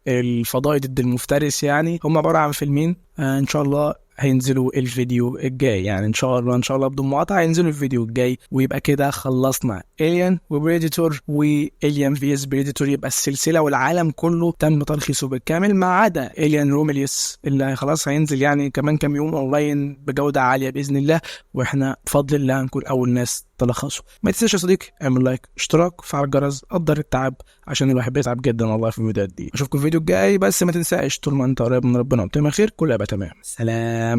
الفضائي ضد المفترس. يعني هم عباره عن فيلمين ان شاء الله هينزلوا الفيديو الجاي، يعني ان شاء الله بدون مقاطعه هينزلوا الفيديو الجاي، ويبقى كده خلصنا Alien وبريديتور وإليان vs Predator. يبقى السلسله والعالم كله تم ترخيصه بالكامل ما عدا Alien Romulus اللي خلاص هينزل يعني كمان كام يوم اونلاين بجوده عاليه باذن الله، واحنا بفضل الله هنكون اول ناس تلخصه. ما تنساش يا صديقي اعمل لايك اشتراك وفعل الجرس، قدر التعب عشان الواحد بيتعب جدا والله في الفيديوهات دي. اشوفكم في الفيديو الجاي، بس ما تنساش طول ما انت قريب من ربنا وبتعمل خير كله يبقى تمام. سلام.